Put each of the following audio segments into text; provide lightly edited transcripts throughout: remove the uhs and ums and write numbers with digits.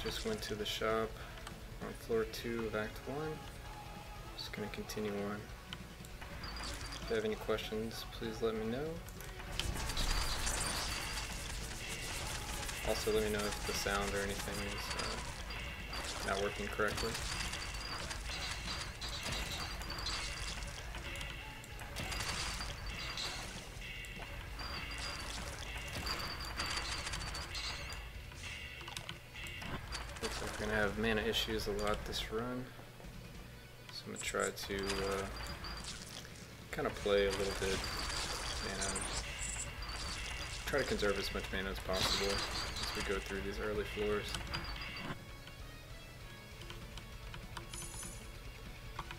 Just went to the shop on floor 2 of Act 1. Just gonna continue on. If you have any questions, please let me know. Also let me know if the sound or anything is not working correctly. Looks like we're going to have mana issues a lot this run. So I'm going to try to kind of play a little bit and try to conserve as much mana as possible as we go through these early floors.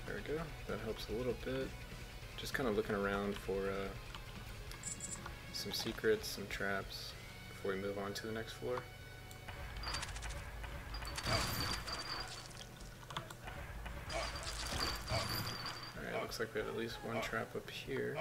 There we go, that helps a little bit. Just kind of looking around for some secrets, some traps before we move on to the next floor. Alright, looks like we have at least one trap up here.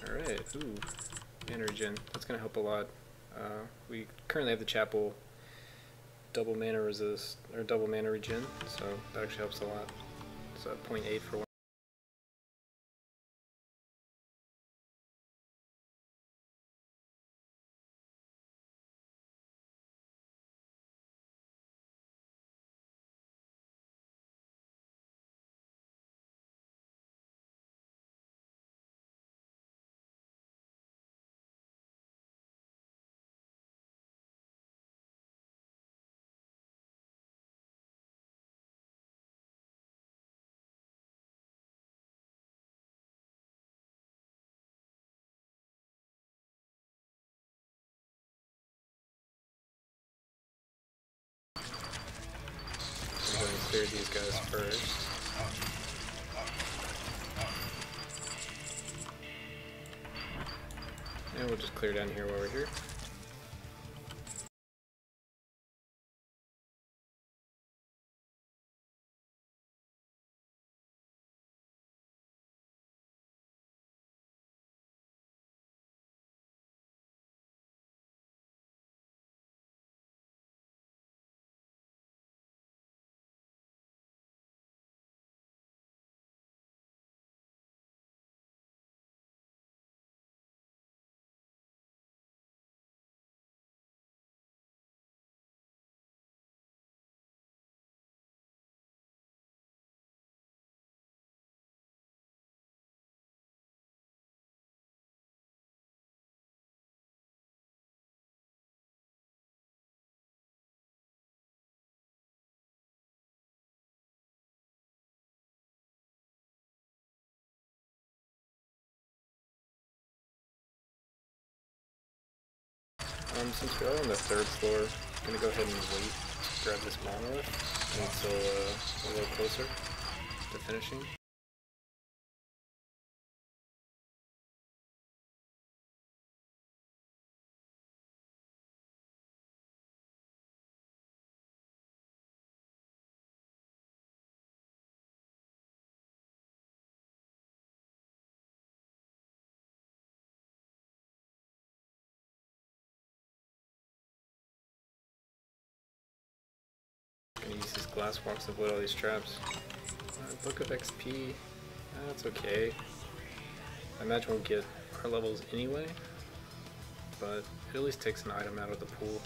Alright, ooh, mana regen. That's going to help a lot. We currently have the chapel double mana resist, or double mana regen, so that actually helps a lot. It's 0.8 for one. I'm going to clear these guys first. And we'll just clear down here while we're here. Since we are on the 3rd floor, I'm going to go ahead and wait to grab this monolith until a little closer to finishing. Gonna use these glass walks to avoid all these traps. Book of XP, that's okay. I imagine we'll get our levels anyway, but it at least takes an item out of the pool.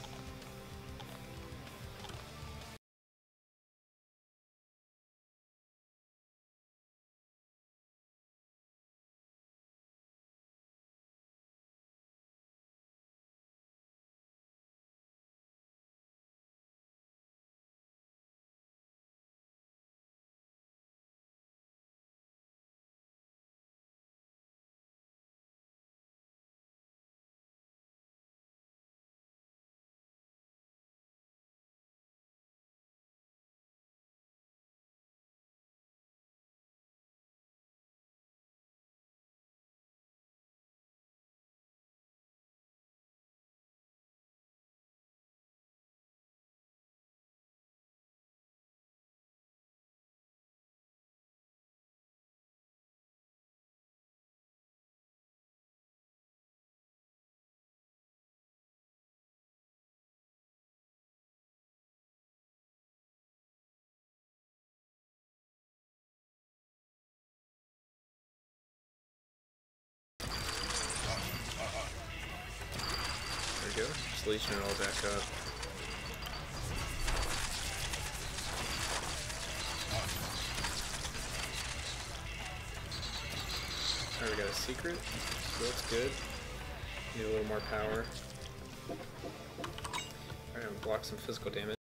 just leeching it all back up. Alright, we got a secret, so that's good. Need a little more power. Alright, I'm block some physical damage.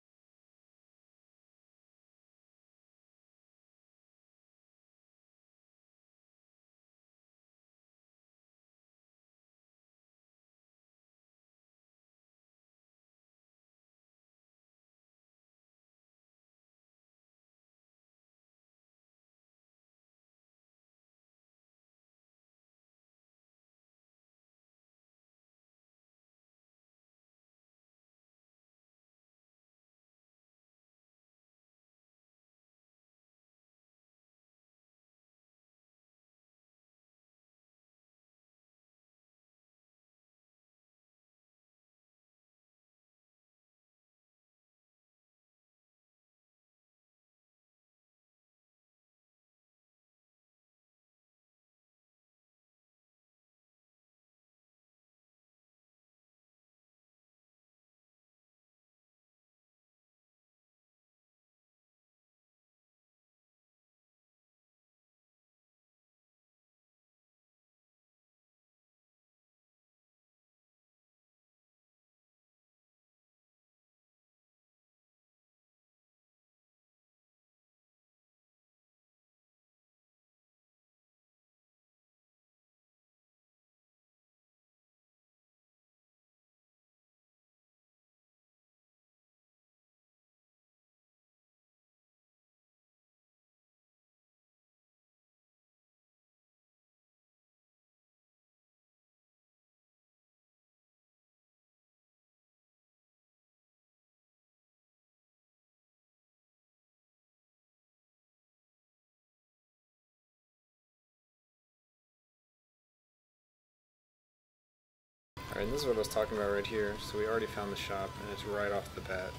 Alright, and this is what I was talking about right here. So we already found the shop, and it's right off the bat.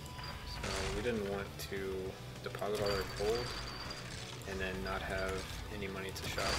So we didn't want to deposit all our gold and then not have any money to shop.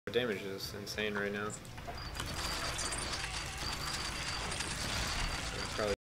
Our damage is insane right now. Probably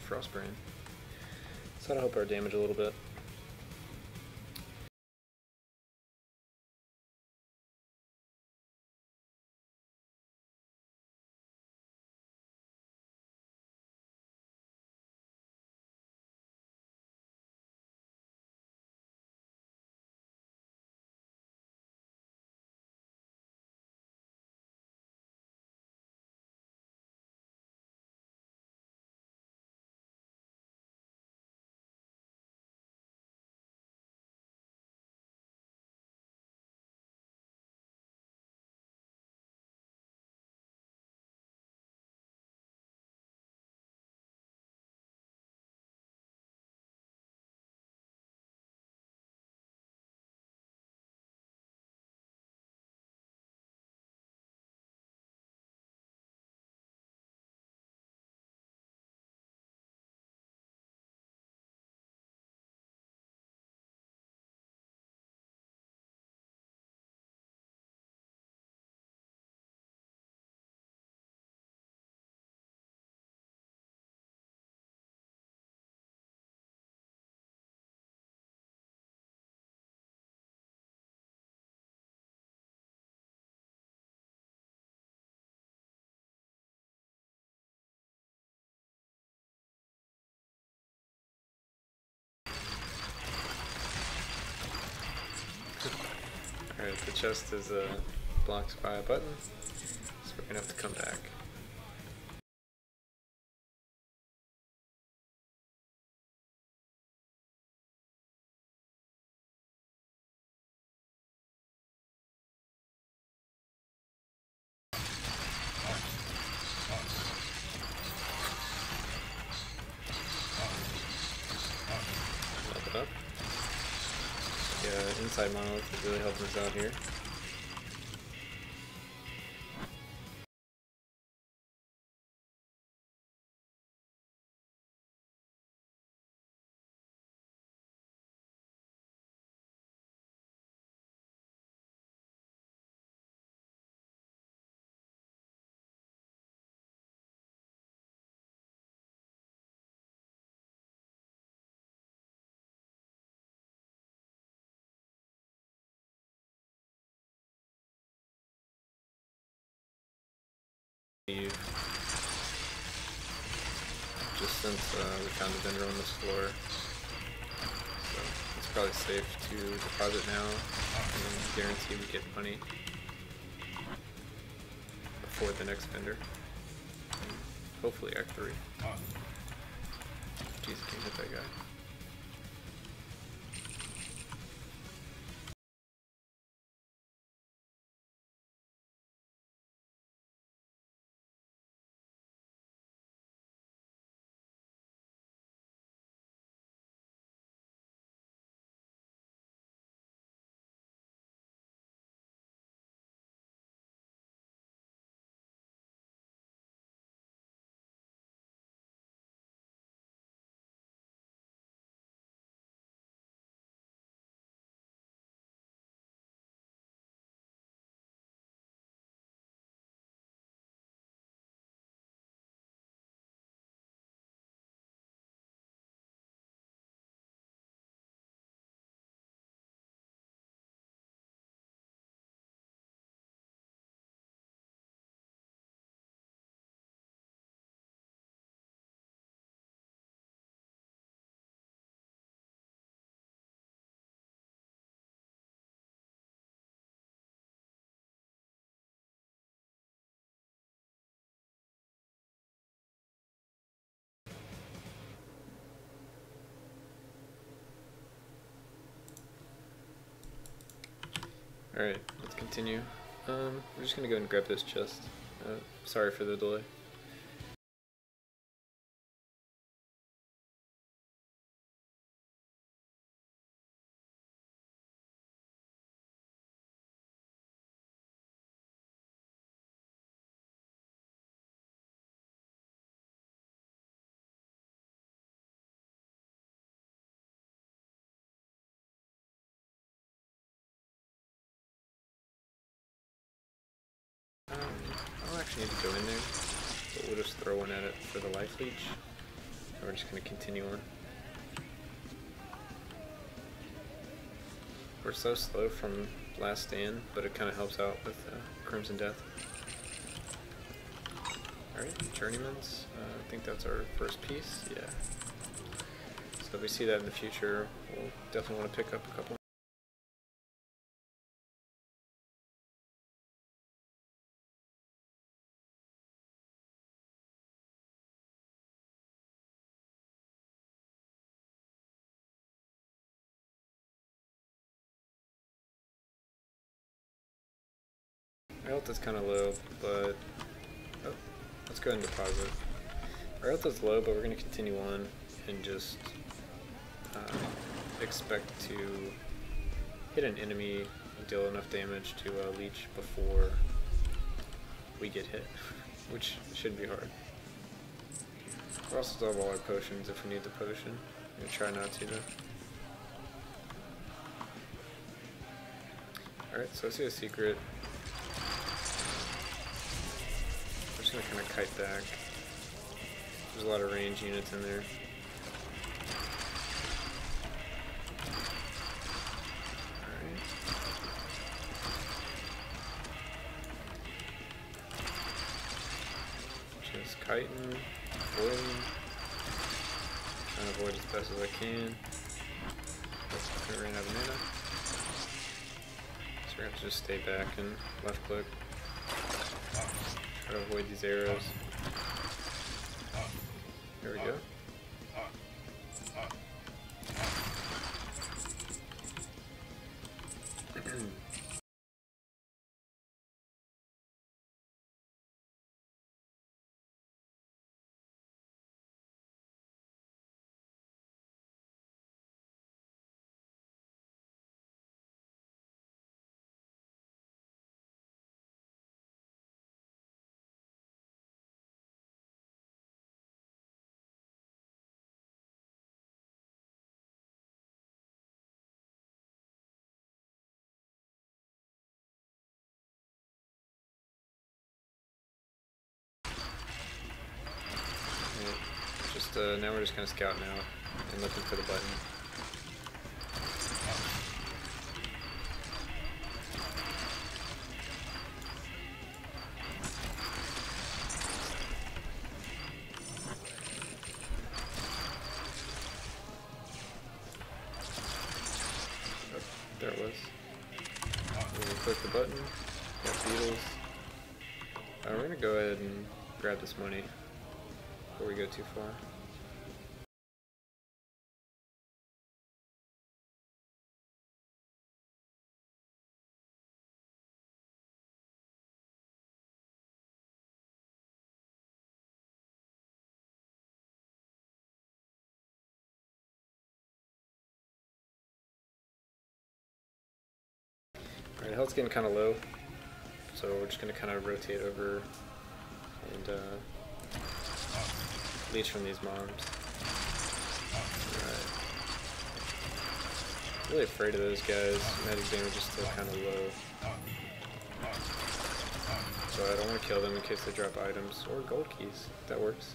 Frostbrain. So that'll help our damage a little bit. Alright, the chest is blocked by a button, so we're gonna have to come back. Level it up. Yeah, inside monolith is really helping us out here. Just since we found a vendor on this floor, so it's probably safe to deposit now and guarantee we get money before the next vendor. And hopefully Act 3. Jeez, can't hit that guy. Alright, let's continue. We're just gonna go and grab this chest. Sorry for the delay. I don't actually need to go in there, but we'll just throw one at it for the life leech. And we're just going to continue on. We're so slow from last stand, but it kind of helps out with Crimson Death. Alright, Journeymans. I think that's our first piece, yeah. So if we see that in the future, we'll definitely want to pick up a couple. Our health is kind of low, but oh, let's go ahead and deposit. Our health is low, but we're going to continue on and just expect to hit an enemy and deal enough damage to leech before we get hit, which should be hard. We'll also still have all our potions if we need the potion. I'm going to try not to though. Alright, so I see a secret. I'm just going to kind of kite back. There's a lot of range units in there. Alright. Just kiting, avoiding. Trying to avoid as best as I can. I ran out of mana. So we're going to have to just stay back and left click. Try to avoid these arrows. There we go. Now we're just kind of scouting out and looking for the button. Oh, there it was. We'll click the button. Got beetles. We're gonna go ahead and grab this money before we go too far. Alright, health's getting kind of low, so we're just going to kind of rotate over and leech from these mobs. Alright. Really afraid of those guys. Magic damage is still kind of low. So I don't want to kill them in case they drop items or gold keys. That works.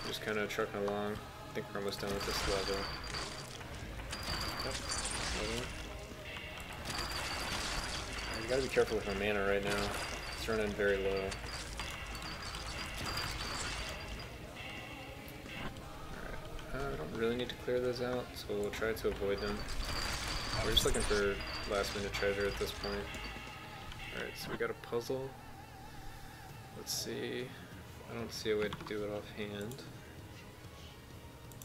Just kind of trucking along. I think we're almost done with this level. Yep. You gotta be careful with my mana right now. It's running very low. Alright. I don't really need to clear those out, so we'll try to avoid them. We're just looking for last minute treasure at this point. Alright, so we got a puzzle. Let's see. I don't see a way to do it offhand.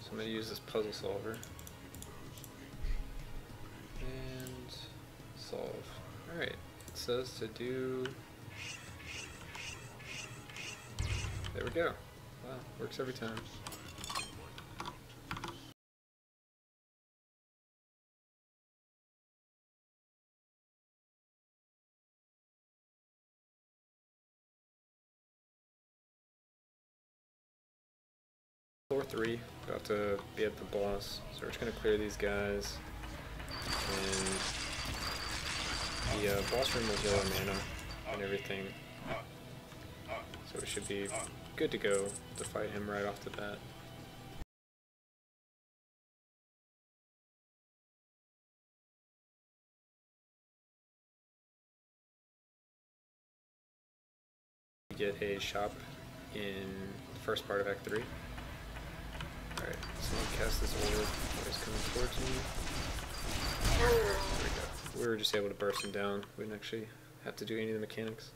So I'm going to use this puzzle solver. And solve. Alright, it says to do... There we go. Wow, works every time. Floor 3, about to be at the boss, so we're just going to clear these guys, and the boss room was low on mana and everything, so we should be good to go to fight him right off the bat. We get a shop in the first part of Act 3. Alright, so I'll cast this orb before he's coming towards me. There we go. We were just able to burst him down. We didn't actually have to do any of the mechanics.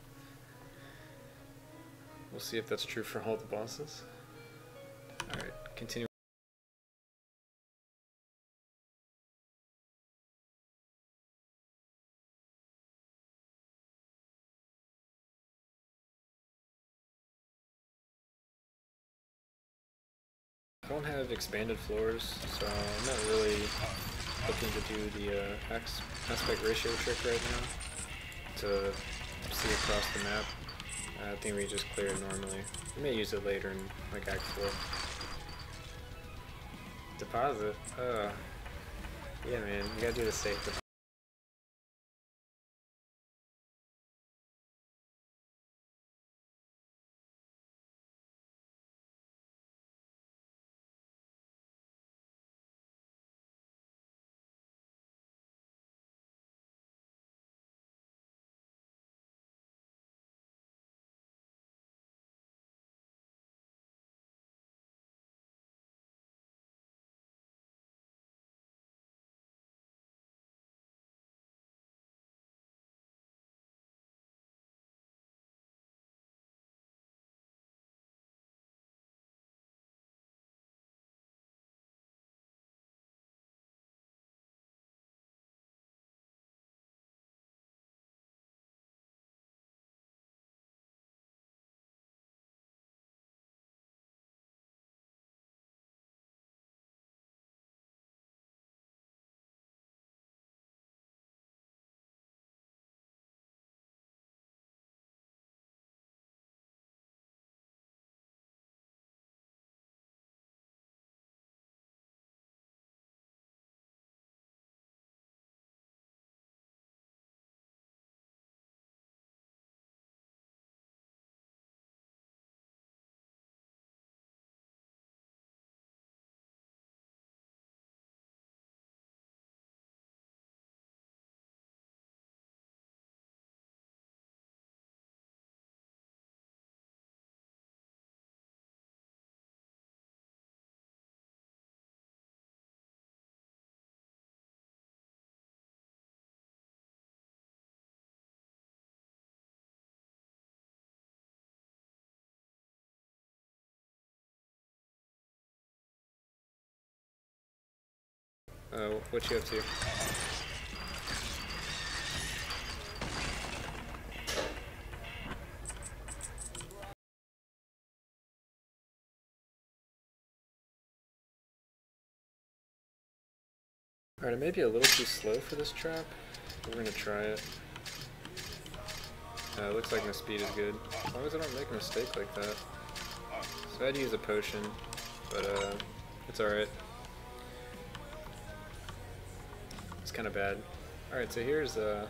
We'll see if that's true for all the bosses. Alright, continue. I don't have expanded floors, so I'm not really looking to do the aspect ratio trick right now to see across the map. I think we just clear it normally. We may use it later in like Act 4. Deposit? Yeah man, you gotta do the safe deposit. What you up to? Alright, it may be a little too slow for this trap, but we're gonna try it. It looks like my speed is good, as long as I don't make a mistake like that. So I had to use a potion, but it's alright. It's kind of bad. Alright, so here's this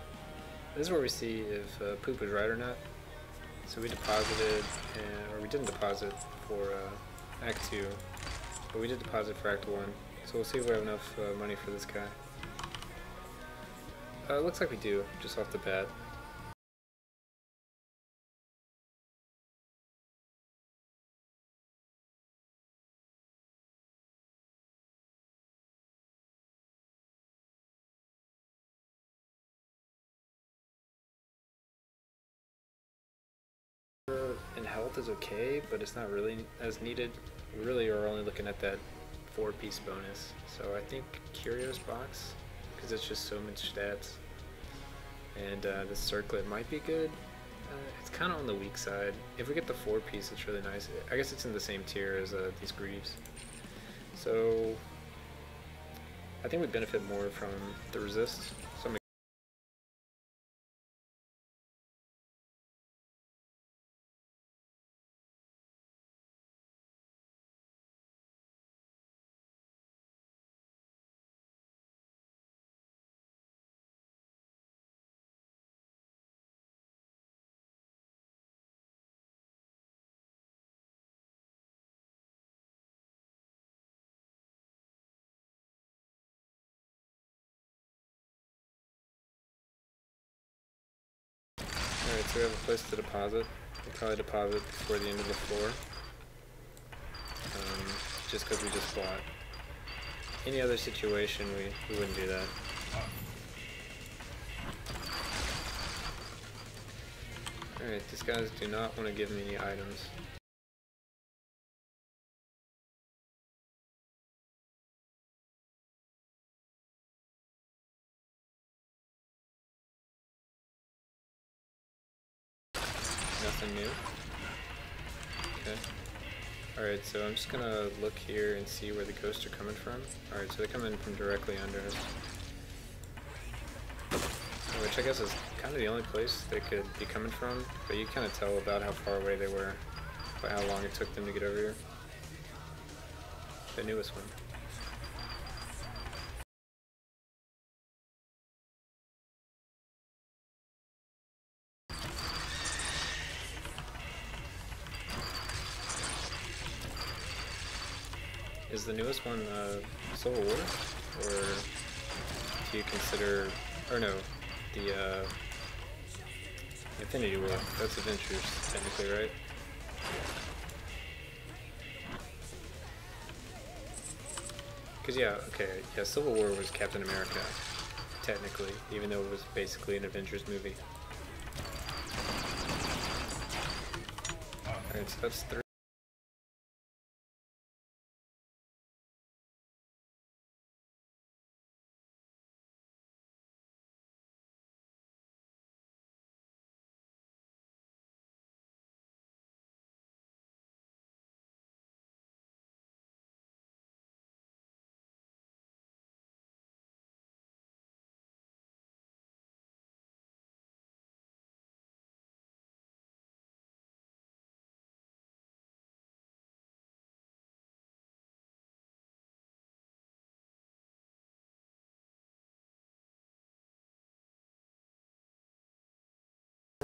is where we see if poop was right or not. So we deposited, or we didn't deposit for Act 2, but we did deposit for Act 1. So we'll see if we have enough money for this guy. It looks like we do, just off the bat. And health is okay, but it's not really as needed. We really are only looking at that 4-piece bonus. So I think Curio's box, because it's just so much stats. And this circlet might be good. It's kind of on the weak side. If we get the 4-piece, it's really nice. I guess it's in the same tier as these greaves. So I think we benefit more from the resist. So I'm so we have a place to deposit. We'll probably deposit before the end of the floor. Just because we just bought. Any other situation, we wouldn't do that. Alright, these guys do not want to give me any items. Nothing new. Okay. Alright, so I'm just gonna look here and see where the ghosts are coming from. Alright, so they're coming from directly under us. Which I guess is kind of the only place they could be coming from, but you kind of tell about how far away they were by how long it took them to get over here. The newest one. Is the newest one Civil War? Or do you consider, or no, the Infinity War? That's Adventures, technically, right? Because yeah, okay, yeah, Civil War was Captain America, technically, even though it was basically an Avengers movie. Alright, so that's 3.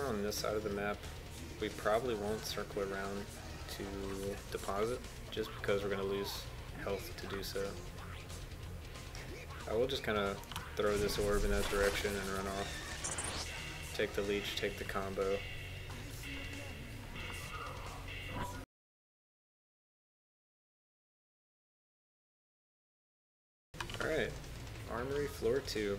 On this side of the map, we probably won't circle around to deposit, just because we're going to lose health to do so. I will just kind of throw this orb in that direction and run off. Take the leech, take the combo. Alright, Armory Floor 2.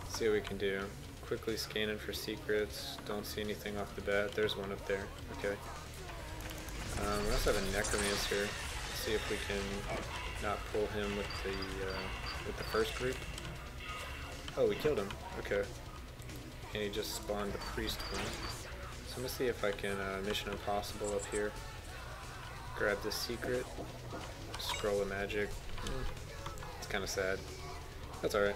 Let's see what we can do. Quickly scanning for secrets. Don't see anything off the bat. There's one up there. Okay. We also have a Necromancer. Let's see if we can not pull him with the first group. Oh, we killed him. Okay. And he just spawned the priest one. So I'm gonna see if I can Mission Impossible up here. Grab this secret. Scroll of magic. It's kind of sad. That's alright.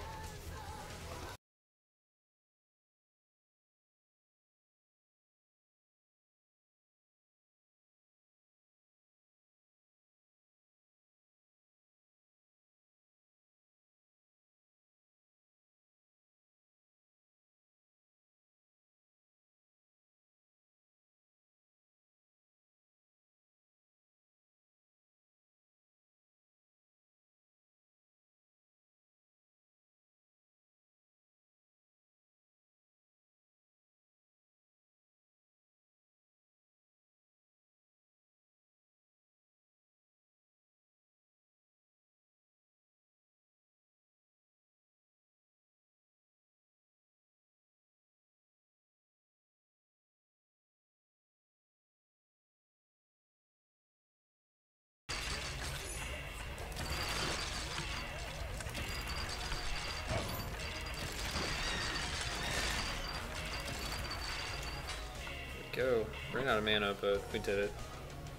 Go. Ran out of mana, but we did it.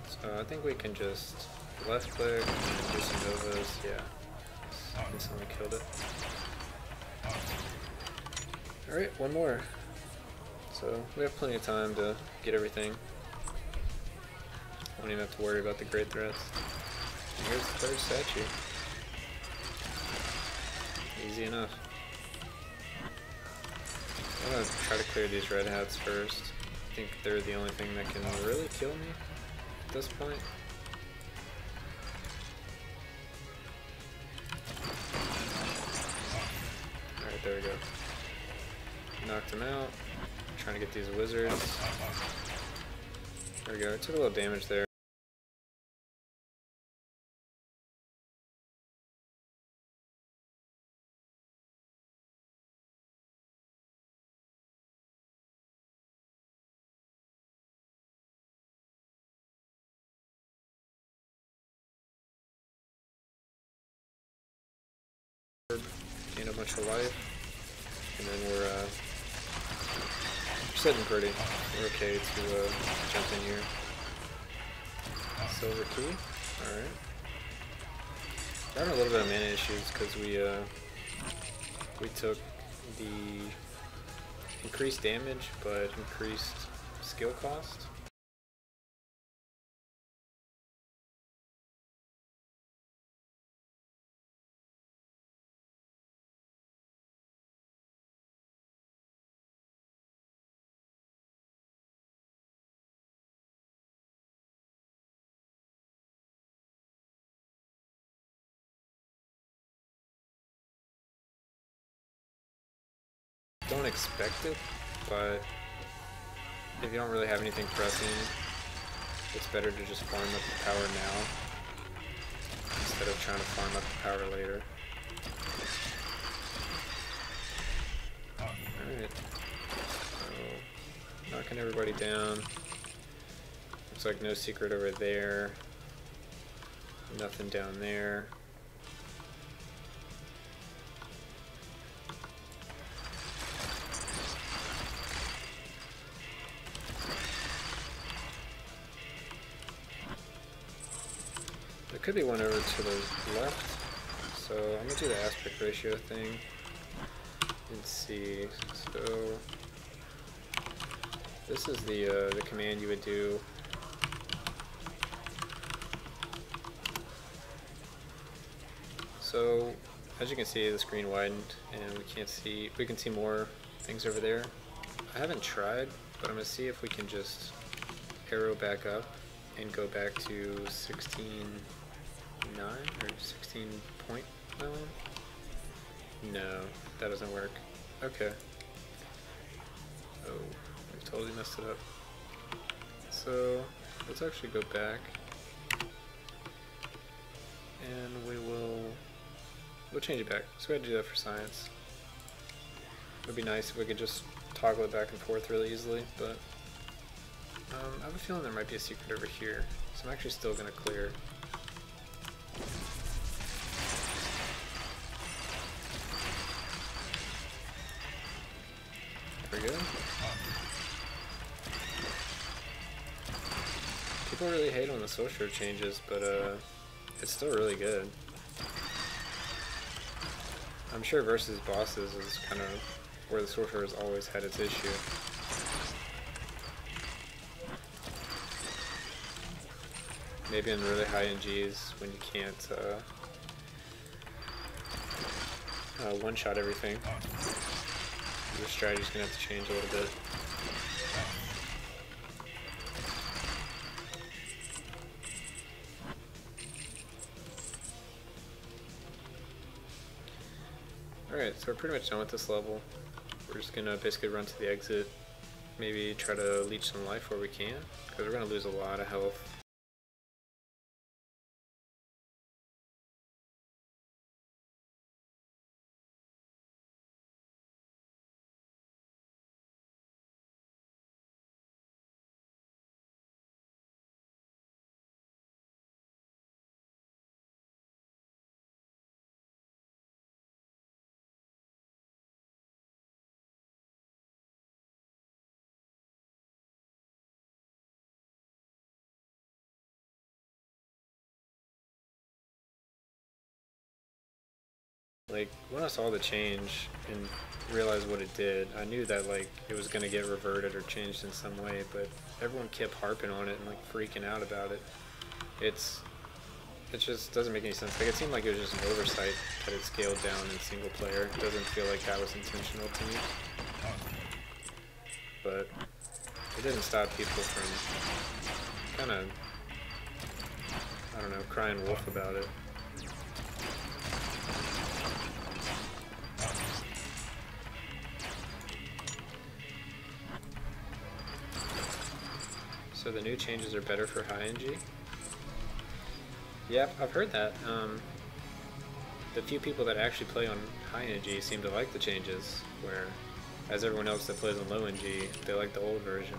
So I think we can just left click and do some novas. Yeah. Instantly killed it. Alright, one more. So we have plenty of time to get everything. Won't even have to worry about the great threats. And here's the third statue. Easy enough. I'm gonna try to clear these red hats first. I think they're the only thing that can really kill me at this point. Alright, there we go. Knocked him out. trying to get these wizards. There we go. Took a little damage there. Gain a bunch of life, and then we're sitting pretty. We're okay to jump in here. Silver key. Alright. We're having a little bit of mana issues because we took the increased damage but increased skill cost. Don't expect it, but if you don't really have anything pressing, it's better to just farm up the power now instead of trying to farm up the power later. Alright, so knocking everybody down. Looks like no secret over there, nothing down there. There could be one over to the left, so I'm gonna do the aspect ratio thing and see. So this is the command you would do. So as you can see, the screen widened and we can see more things over there. I haven't tried, but I'm gonna see if we can just arrow back up and go back to 16.9 or 16.9. No, that doesn't work. Okay. Oh, I totally messed it up. So let's actually go back, and we'll change it back. So we had to do that for science. It would be nice if we could just toggle it back and forth really easily, but I have a feeling there might be a secret over here, so I'm actually still going to clear. There we go. People really hate on the Sorcerer changes, but it's still really good. I'm sure versus bosses is kind of where the Sorcerer has always had its issue. Maybe in really high NGs when you can't one-shot everything. Your strategy's gonna have to change a little bit. Alright, so we're pretty much done with this level. We're just gonna basically run to the exit, maybe try to leech some life where we can, because we're gonna lose a lot of health. Like, when I saw the change and realized what it did, I knew that, like, it was gonna get reverted or changed in some way, but everyone kept harping on it and, like, freaking out about it. It just doesn't make any sense. Like, it seemed like it was just an oversight that it scaled down in single player. It doesn't feel like that was intentional to me. But it didn't stop people from kind of, I don't know, crying wolf about it. So the new changes are better for high NG? Yep, I've heard that. The few people that actually play on high NG seem to like the changes, where as everyone else that plays on low NG, they like the old version.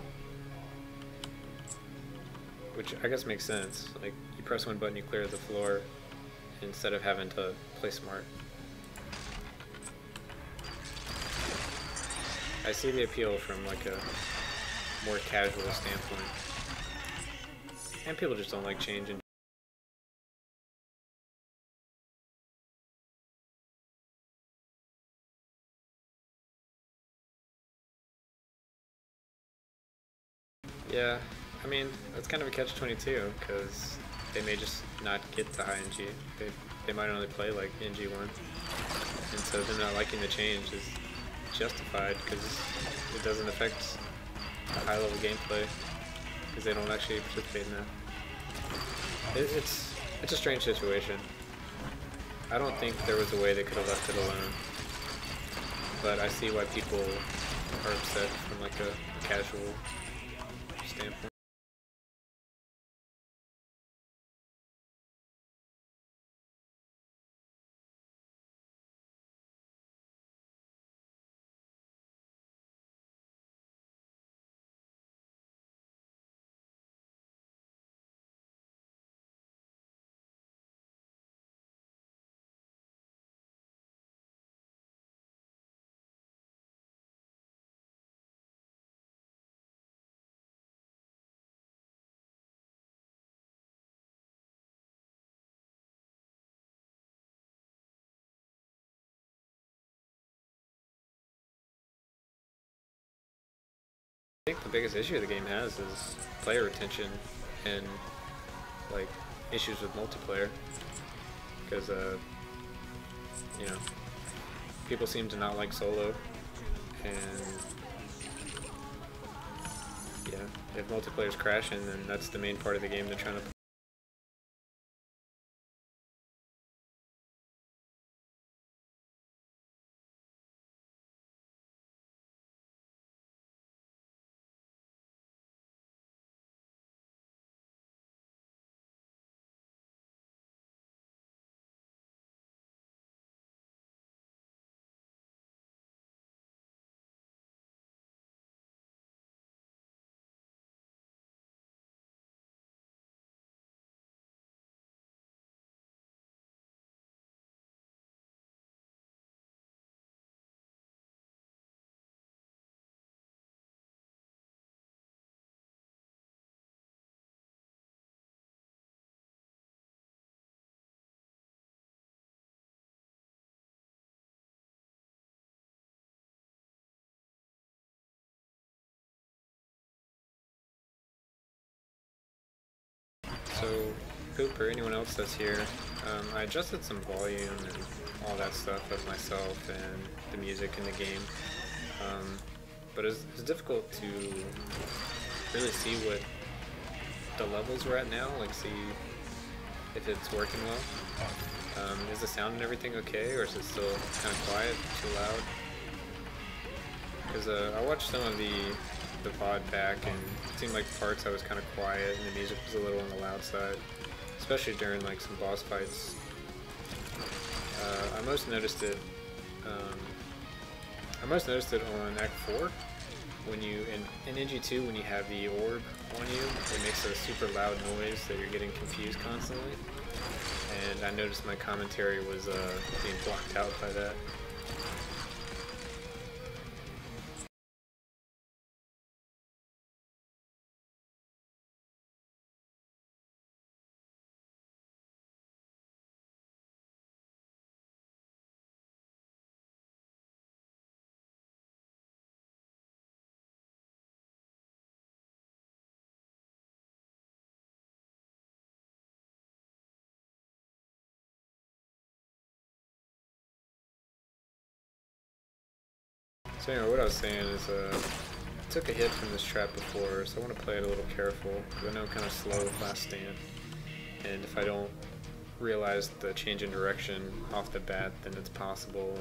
Which I guess makes sense. Like, you press one button, you clear the floor, instead of having to play smart. I see the appeal from like a more casual standpoint. And people just don't like changing. Yeah, I mean, that's kind of a catch-22, because they may just not get to high NG. They might only play like NG+1. And so them not liking the change is justified, because it doesn't affect the high-level gameplay, because they don't actually participate in that. It's a strange situation. I don't think there was a way they could have left it alone, but I see why people are upset from like a casual standpoint. I think the biggest issue the game has is player retention and like issues with multiplayer, because you know, people seem to not like solo, and yeah, if multiplayer's crashing, then that's the main part of the game they're trying to. So, Poop or anyone else that's here, I adjusted some volume and all that stuff of myself and the music in the game, but it's difficult to really see what the levels we're at now, like see if it's working well. Is the sound and everything okay, or is it still kind of quiet, too loud? Because I watched some of the VOD back, and it seemed like parts I was kind of quiet and the music was a little on the loud side, especially during like some boss fights. I most noticed it on Act 4, when you, in NG2, when you have the orb on you, it makes a super loud noise that you're getting confused constantly, and I noticed my commentary was being blocked out by that. So anyway, what I was saying is, I took a hit from this trap before, so I want to play it a little careful, because I know I'm kind of slow with last stand, and if I don't realize the change in direction off the bat, then it's possible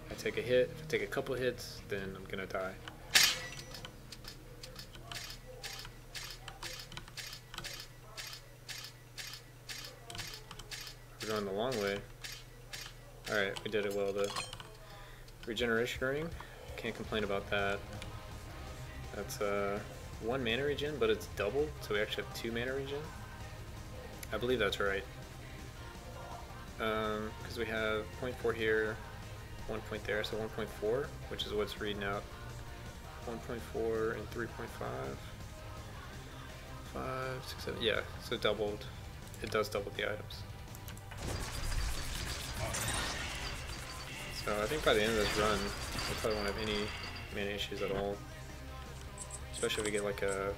I take a hit. If I take a couple hits, then I'm gonna die. we're going the long way. Alright, we did it well though. Regeneration ring, can't complain about that. That's 1 mana regen, but it's doubled, so we actually have 2 mana regen. I believe that's right. Because we have 0.4 here, 1 point there, so 1.4, which is what's reading out. 1.4 and 3.5. 5, 6, 7, yeah, so doubled. It does double the items. So I think by the end of this run, we probably won't have any mana issues at all. Especially if we get like a...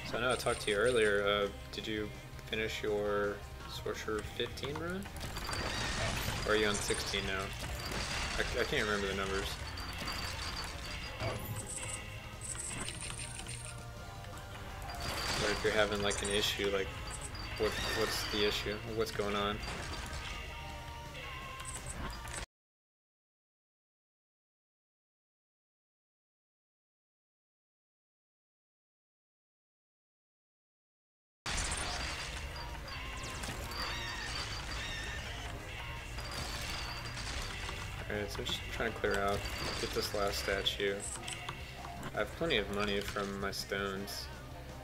So I know I talked to you earlier, did you finish your Sorcerer 15 run? Or are you on 16 now? I can't remember the numbers. Or if you're having like an issue, like what's the issue? What's going on? Alright, so just trying to clear out, get this last statue. I have plenty of money from my stones.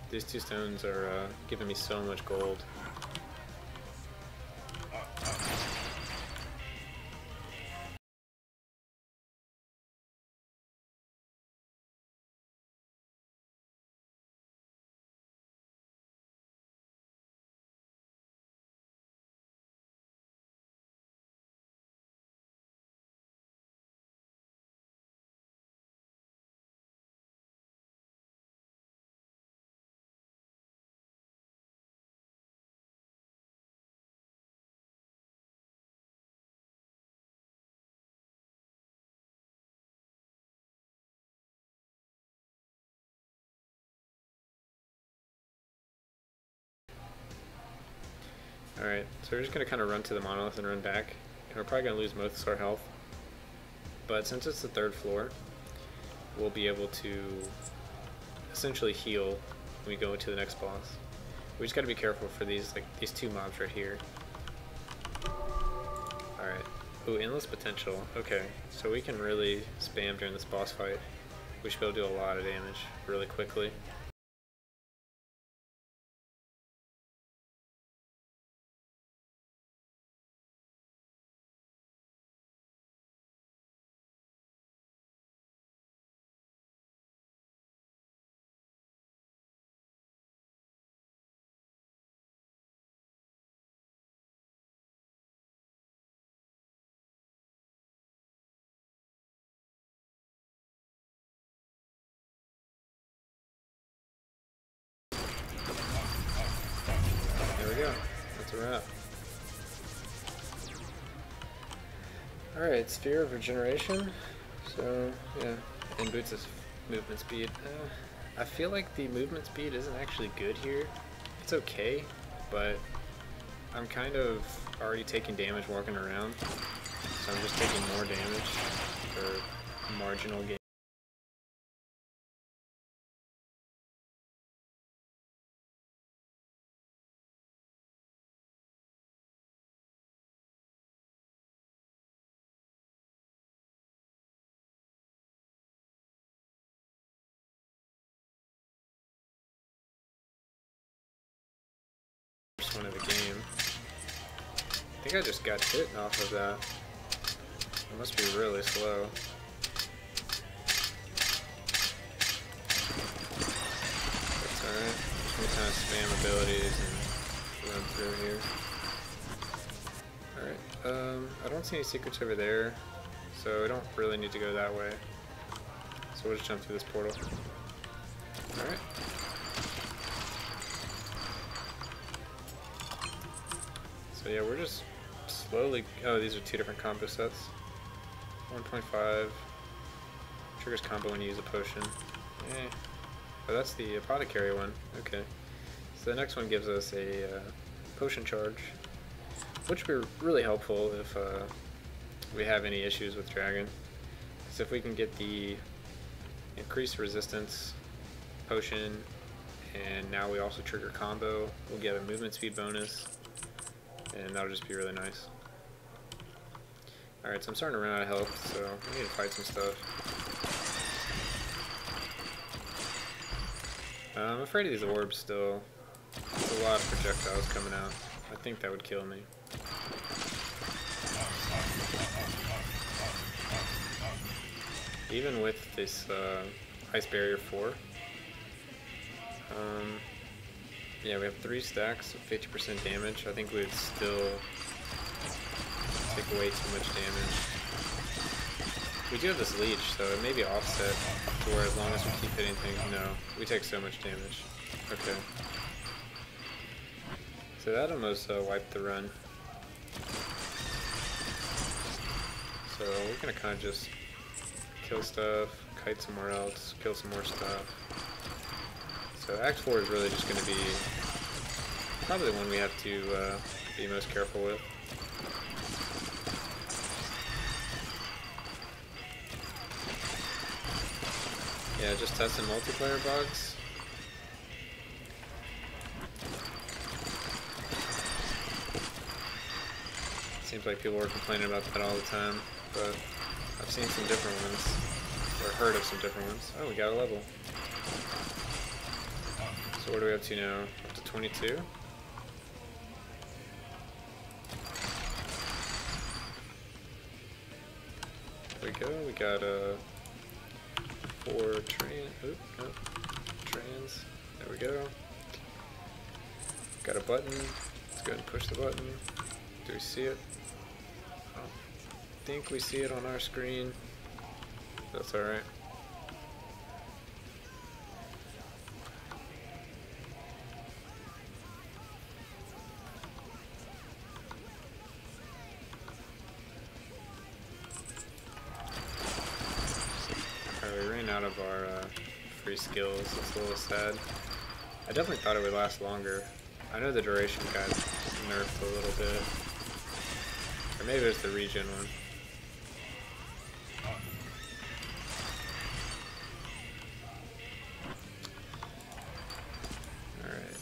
These 2 stones are giving me so much gold. Alright, so we're just going to kind of run to the monolith and run back. And we're probably going to lose most of our health. But since it's the 3rd floor, we'll be able to essentially heal when we go into the next boss. We just got to be careful for these 2 mobs right here. Alright. Ooh, endless potential. Okay, so we can really spam during this boss fight. We should be able to do a lot of damage really quickly. There we go. That's a wrap. Alright, Sphere of Regeneration. So, yeah, and boots his movement speed. I feel like the movement speed isn't actually good here. It's okay, but I'm kind of already taking damage walking around, so I'm just taking more damage for marginal gain. First one of the game. I think I just got hit off of that. It must be really slow. That's alright. Just gonna kind of spam abilities and run through here. Alright, I don't see any secrets over there, so I don't really need to go that way. So we'll just jump through this portal. Alright. So yeah, we're just slowly... Oh, these are 2 different combo sets. 1.5 triggers combo when you use a potion. Eh. Oh, that's the apothecary one. Okay. So the next one gives us a potion charge, which would be really helpful if we have any issues with dragon. Because if we can get the increased resistance potion, and now we also trigger combo, we'll get a movement speed bonus, and that'll just be really nice. Alright, so I'm starting to run out of health, so I need to fight some stuff. I'm afraid of these orbs still. There's a lot of projectiles coming out. I think that would kill me. Even with this Ice Barrier 4. Yeah, we have 3 stacks of 50% damage. I think we'd still take way too much damage. We do have this leech, so it may be offset to where as long as we keep hitting things, no, we take so much damage. Okay. So that almost wiped the run. So we're gonna kind of just kill stuff, kite somewhere else, kill some more stuff. So Act 4 is really just gonna be probably the one we have to be most careful with. Yeah, just testing multiplayer bugs. Seems like people are complaining about that all the time, but I've seen some different ones, or heard of some different ones. Oh, we got a level. So what are we up to now? Up to 22? There we go, we got 4 trans, there we go. Got a button, let's go ahead and push the button. Do we see it? I don't think we see it on our screen. That's alright. Alright, we ran out of our free skills. It's a little sad. I definitely thought it would last longer. I know the duration got nerfed a little bit. Or maybe it's the regen one. Alright.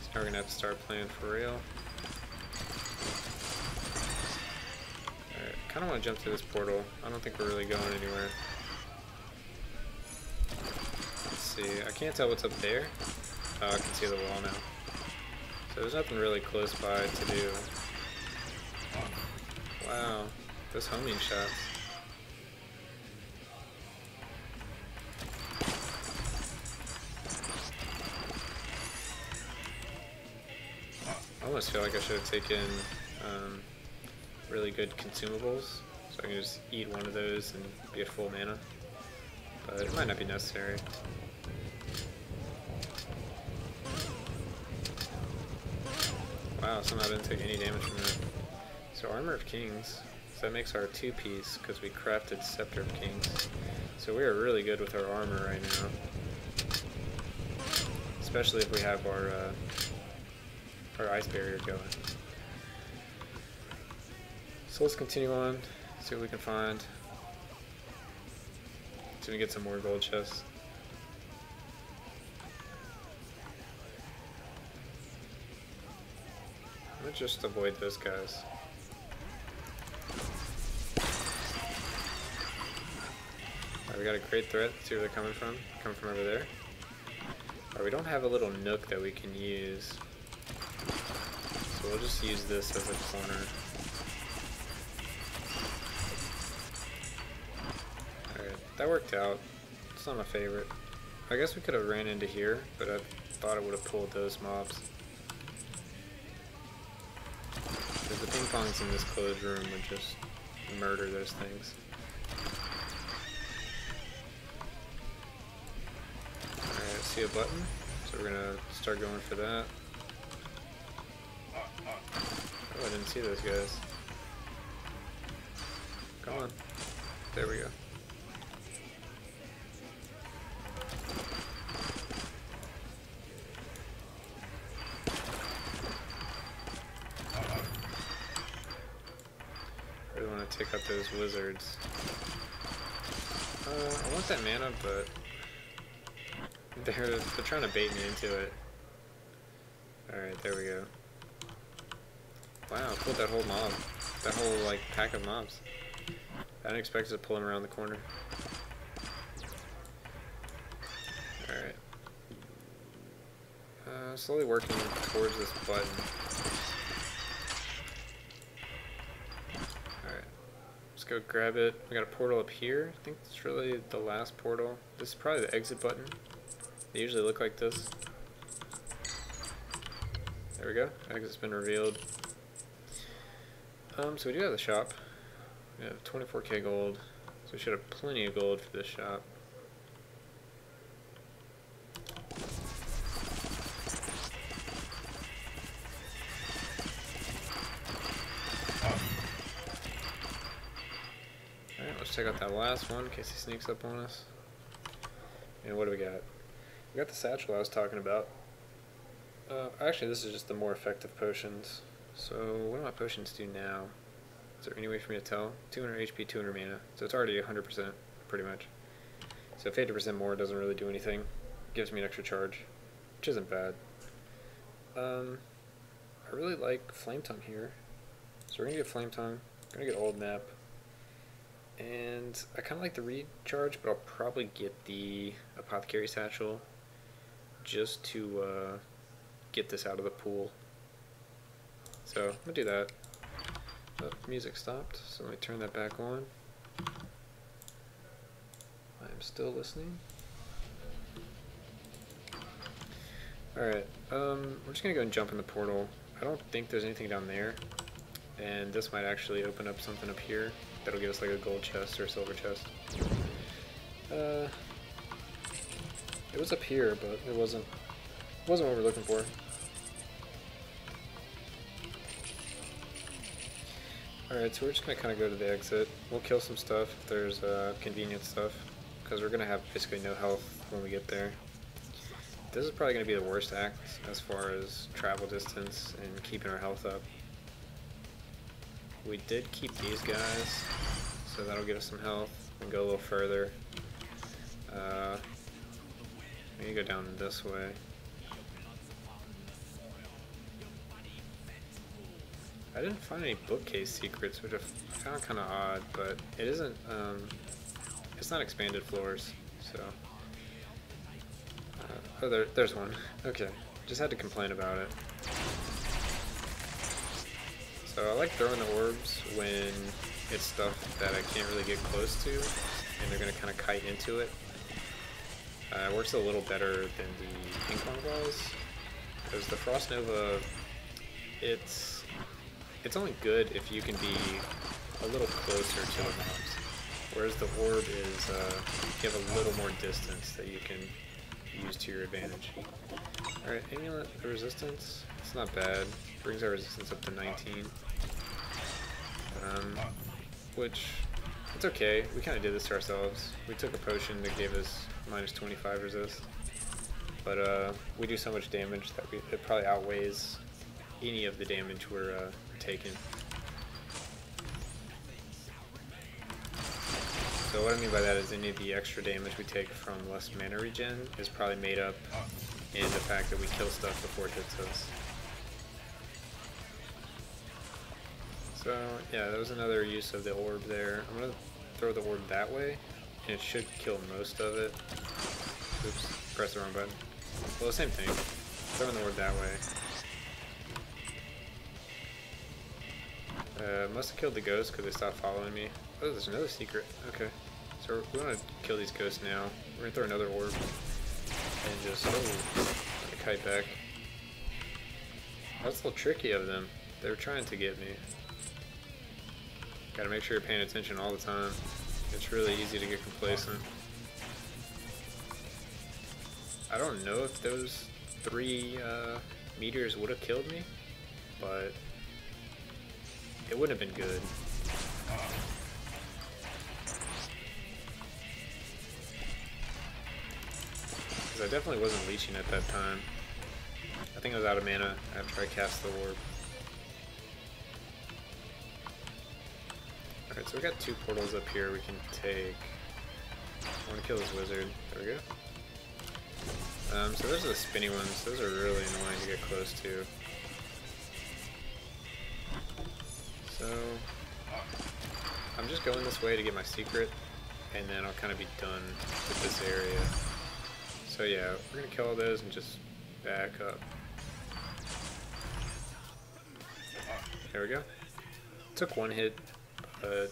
So now we're gonna have to start playing for real. Alright, kinda wanna jump through this portal. I don't think we're really going anywhere. I can't tell what's up there. Oh, I can see the wall now. So there's nothing really close by to do. Wow, those homing shots. I almost feel like I should have taken really good consumables, so I can just eat one of those and be at full mana. But it might not be necessary. Wow, somehow I didn't take any damage from that. So Armor of Kings, so that makes our 2-piece because we crafted Scepter of Kings. So we are really good with our armor right now. Especially if we have our Ice Barrier going. So let's continue on, see what we can find. So we get some more gold chests. Let's just avoid those guys. Alright, we got a great threat. See where they're coming from. Coming from over there. Alright, we don't have a little nook that we can use. So we'll just use this as a corner. Alright, that worked out. It's not my favorite. I guess we could have ran into here, but I thought it would have pulled those mobs. Because the ping pongs in this closed room would just murder those things. Alright, I see a button, so we're gonna start going for that. Oh, I didn't see those guys. Come on. There we go. want to take out those wizards. I want that mana, but they're trying to bait me into it. Alright, there we go. Wow, pulled that whole mob. That whole, like, pack of mobs. I didn't expect it to pull him around the corner. Alright. Slowly working towards this button. Alright. Let's go grab it. We got a portal up here. I think it's really the last portal. This is probably the exit button. They usually look like this. There we go. Exit's been revealed. So we do have the shop. We have 24k gold. So we should have plenty of gold for this shop. Alright, let's check out that last one in case he sneaks up on us. And what do we got? We got the satchel I was talking about. Actually, this is just the more effective potions. So, what do my potions do now? Is there any way for me to tell? 200 HP, 200 mana. So it's already 100%, pretty much. So 50% more doesn't really do anything. It gives me an extra charge, which isn't bad. I really like Flame Tongue here. So we're going to get Flame Tongue. We're going to get Old Nap. And I kind of like the recharge, but I'll probably get the Apothecary Satchel just to get this out of the pool. So I'm going to do that. Music stopped, so let me turn that back on. I'm still listening. Alright, we're just going to go and jump in the portal. I don't think there's anything down there. And this might actually open up something up here that'll get us like a gold chest or a silver chest. It was up here, but it wasn't what we're looking for. Alright, so we're just going to kind of go to the exit. We'll kill some stuff if there's convenient stuff, because we're going to have basically no health when we get there. This is probably going to be the worst act as far as travel distance and keeping our health up. We did keep these guys, so that'll get us some health and go a little further. We need to go down this way. I didn't find any bookcase secrets, which I found kind of odd, but it isn't, it's not expanded floors, so. Oh, there's one. Okay, just had to complain about it. So I like throwing the orbs when it's stuff that I can't really get close to, and they're going to kind of kite into it. It works a little better than the ping pong balls, because the Frost Nova, it's only good if you can be a little closer to the mobs, whereas the orb is, you have a little more distance that you can use to your advantage. Alright, Amulet resistance, it's not bad, brings our resistance up to 19, which, it's okay, we kind of did this to ourselves. We took a potion that gave us minus 25 resist, but we do so much damage that it probably outweighs any of the damage we're taking. So what I mean by that is any of the extra damage we take from less mana regen is probably made up in the fact that we kill stuff before it hits us. So yeah, that was another use of the orb there. I'm going to throw the orb that way, and it should kill most of it. Oops, pressed the wrong button. Well, the same thing. Throwing the orb that way. Must have killed the ghost because they stopped following me. Oh, there's another secret. Okay. So we want to kill these ghosts now. We're going to throw another orb. And just, kite back. That's a little tricky of them. They're trying to get me. Gotta make sure you're paying attention all the time. It's really easy to get complacent. I don't know if those 3 meteors would have killed me, but it wouldn't have been good. Because I definitely wasn't leeching at that time. I think I was out of mana after I cast the orb. Alright, so we got 2 portals up here we can take. I want to kill this wizard. There we go. So those are the spinny ones. Those are really annoying to get close to. So I'm just going this way to get my secret, and then I'll kind of be done with this area. So yeah, we're gonna kill all those and just back up. There we go. Took 1 hit, but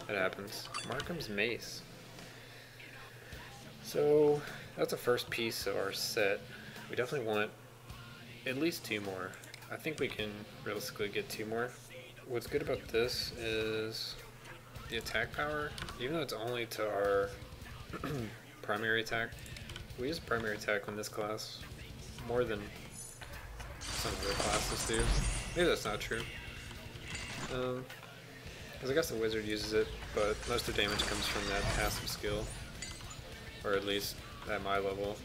that happens. Markham's Mace. So that's the first piece of our set. We definitely want at least 2 more. I think we can realistically get 2 more. What's good about this is the attack power, even though it's only to our primary attack. We use primary attack on this class more than some other classes do. Maybe that's not true. Because I guess the wizard uses it, but most of the damage comes from that passive skill. Or at least at my level.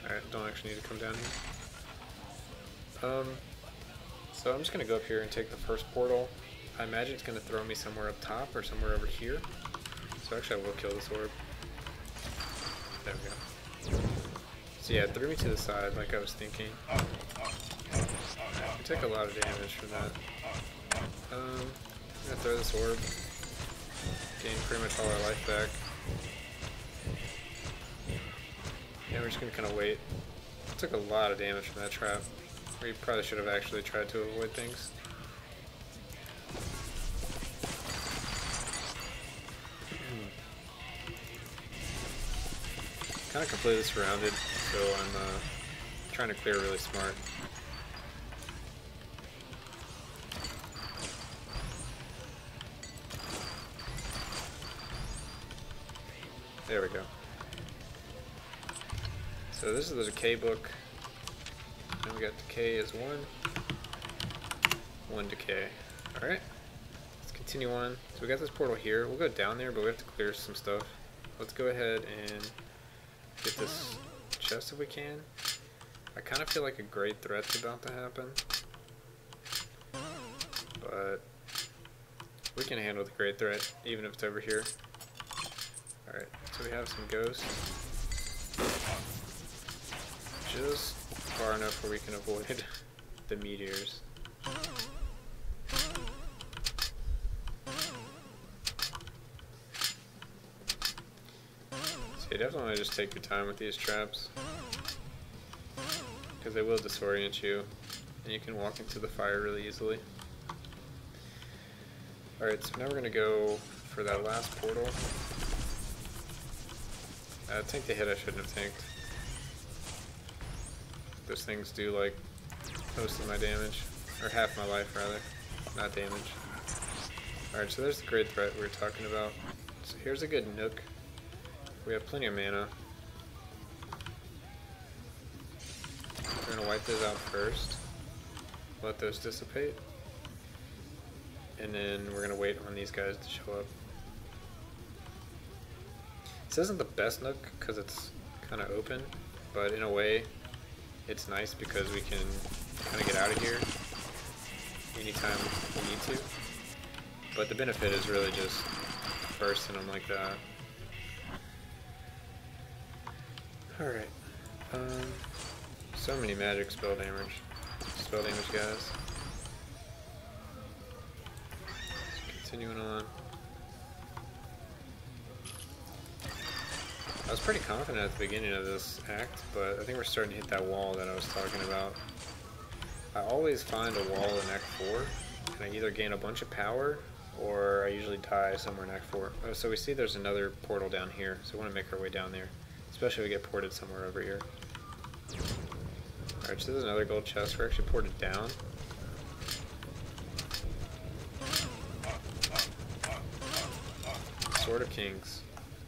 Alright, don't actually need to come down here. So I'm just going to go up here and take the first portal. I imagine it's going to throw me somewhere up top or somewhere over here. So actually I will kill this orb. There we go. So yeah, it threw me to the side like I was thinking. We take a lot of damage from that. I'm going to throw this orb. Gain pretty much all our life back. Yeah, we're just going to kind of wait. Took a lot of damage from that trap. We probably should have actually tried to avoid things. Kind of completely surrounded, so I'm trying to clear really smart. There we go. So this is the decay book. And we got decay as 1 decay. Alright, let's continue on. So we got this portal here. We'll go down there, but we have to clear some stuff. Let's go ahead and get this chest if we can. I kind of feel like a great threat's about to happen. But we can handle the great threat, even if it's over here. Alright, so we have some ghosts. Just far enough where we can avoid the meteors. So you definitely want to just take your time with these traps, because they will disorient you, and you can walk into the fire really easily. Alright, so now we're going to go for that last portal. Tank the hit I shouldn't have tanked. Those things do like most of my damage, or half my life rather, not damage. Alright, so there's the great threat we were talking about. So here's a good nook. We have plenty of mana. We're going to wipe those out first, let those dissipate, and then we're going to wait on these guys to show up. This isn't the best nook because it's kind of open, but in a way it's nice because we can kind of get out of here anytime we need to. But the benefit is really just bursting them like that. Alright. So many magic spell damage. Guys. Continuing on. I was pretty confident at the beginning of this act, but I think we're starting to hit that wall that I was talking about. I always find a wall in Act 4, and I either gain a bunch of power, or I usually die somewhere in Act 4. Oh, so we see there's another portal down here, so we want to make our way down there. Especially if we get ported somewhere over here. Alright, so there's another gold chest. We're actually ported down. Sword of Kings.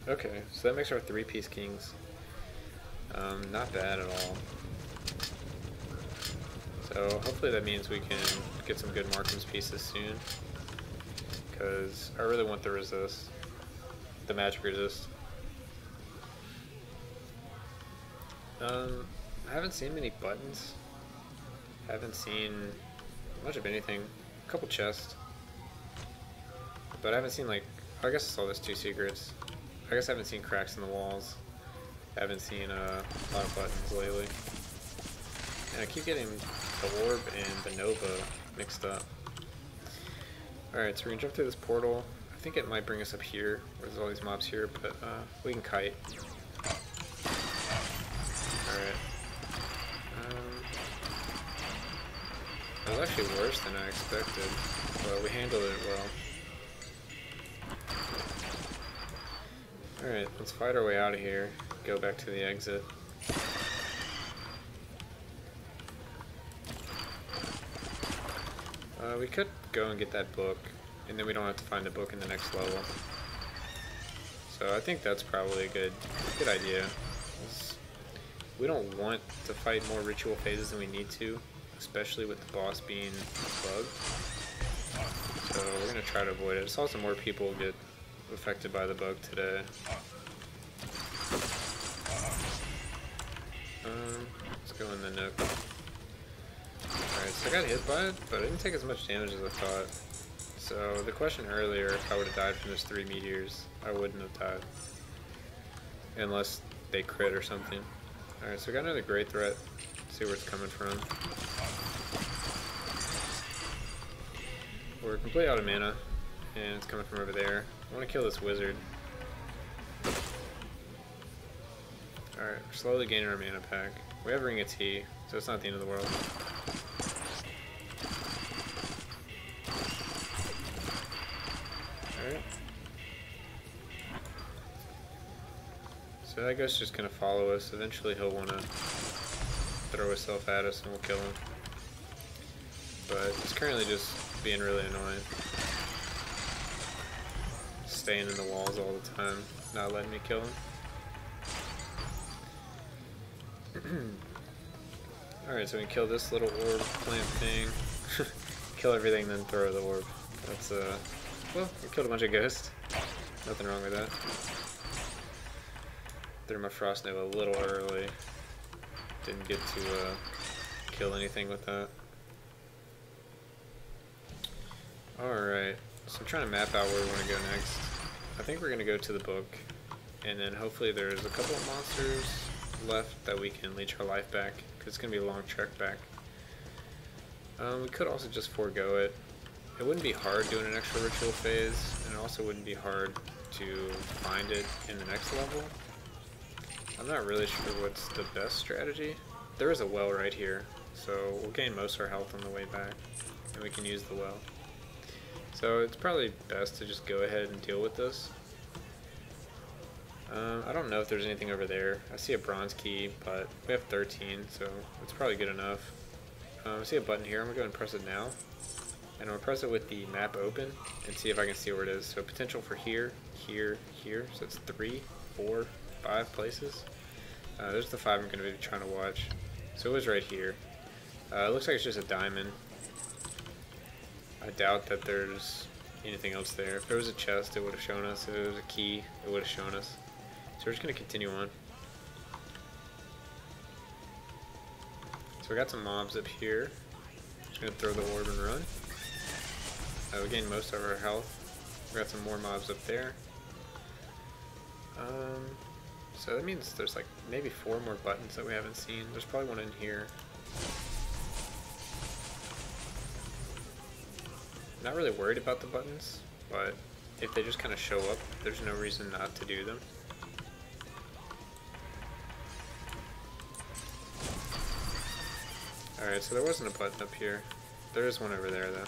Okay, so that makes our 3-piece kings. Not bad at all. So hopefully that means we can get some good Markham's pieces soon. Because I really want the resist. The magic resist. I haven't seen many buttons. I haven't seen much of anything. A couple chests. But I haven't seen like, I guess I saw those 2 secrets. I guess I haven't seen cracks in the walls. I haven't seen a lot of buttons lately. And I keep getting the orb and the Nova mixed up. Alright, so we're gonna jump through this portal. I think it might bring us up here, where there's all these mobs here, but we can kite. Alright. That was actually worse than I expected, but we handled it well. Alright, let's fight our way out of here. Go back to the exit. We could go and get that book, and then we don't have to find the book in the next level. So I think that's probably a good idea. We don't want to fight more ritual phases than we need to, especially with the boss being bugged. So we're going to try to avoid it. I saw some more people get affected by the bug today. Let's go in the nook. Alright, so I got hit by it, but I didn't take as much damage as I thought. So the question earlier, if I would have died from those 3 meteors, I wouldn't have died. Unless they crit or something. Alright, so we got another great threat. Let's see where it's coming from. We're completely out of mana, and it's coming from over there. I want to kill this wizard. Alright, we're slowly gaining our mana back. We have Ring of Tea, so it's not the end of the world. Alright. So that guy's just gonna follow us. Eventually he'll wanna throw himself at us and we'll kill him. But he's currently just being really annoying. Staying in the walls all the time, not letting me kill him. Alright, so we can kill this little orb plant thing. Kill everything, then throw the orb. That's, well, we killed a bunch of ghosts. Nothing wrong with that. Threw my Frost Nova a little early. Didn't get to, kill anything with that. Alright, so I'm trying to map out where we want to go next. I think we're going to go to the book, and then hopefully there's a couple of monsters left that we can leech our life back, because it's going to be a long trek back. We could also just forego it. It wouldn't be hard doing an extra ritual phase, and it also wouldn't be hard to find it in the next level. I'm not really sure what's the best strategy. There is a well right here, so we'll gain most of our health on the way back, and we can use the well. So it's probably best to just go ahead and deal with this. I don't know if there's anything over there. I see a bronze key, but we have 13, so it's probably good enough. I see a button here. I'm going to go and press it now. And I'm going to press it with the map open and see if I can see where it is. So potential for here, here, here. So it's 3, 4, 5 places. There's the 5 I'm going to be trying to watch. So it was right here. It looks like it's just a diamond. I doubt that there's anything else there. If there was a chest, it would have shown us. If there was a key, it would have shown us. So we're just going to continue on. So we got some mobs up here. Just going to throw the orb and run. We gained most of our health. We got some more mobs up there. So that means there's like maybe 4 more buttons that we haven't seen. There's probably one in here. Not really worried about the buttons, but if they just kind of show up, there's no reason not to do them. Alright, so there wasn't a button up here. There is one over there though.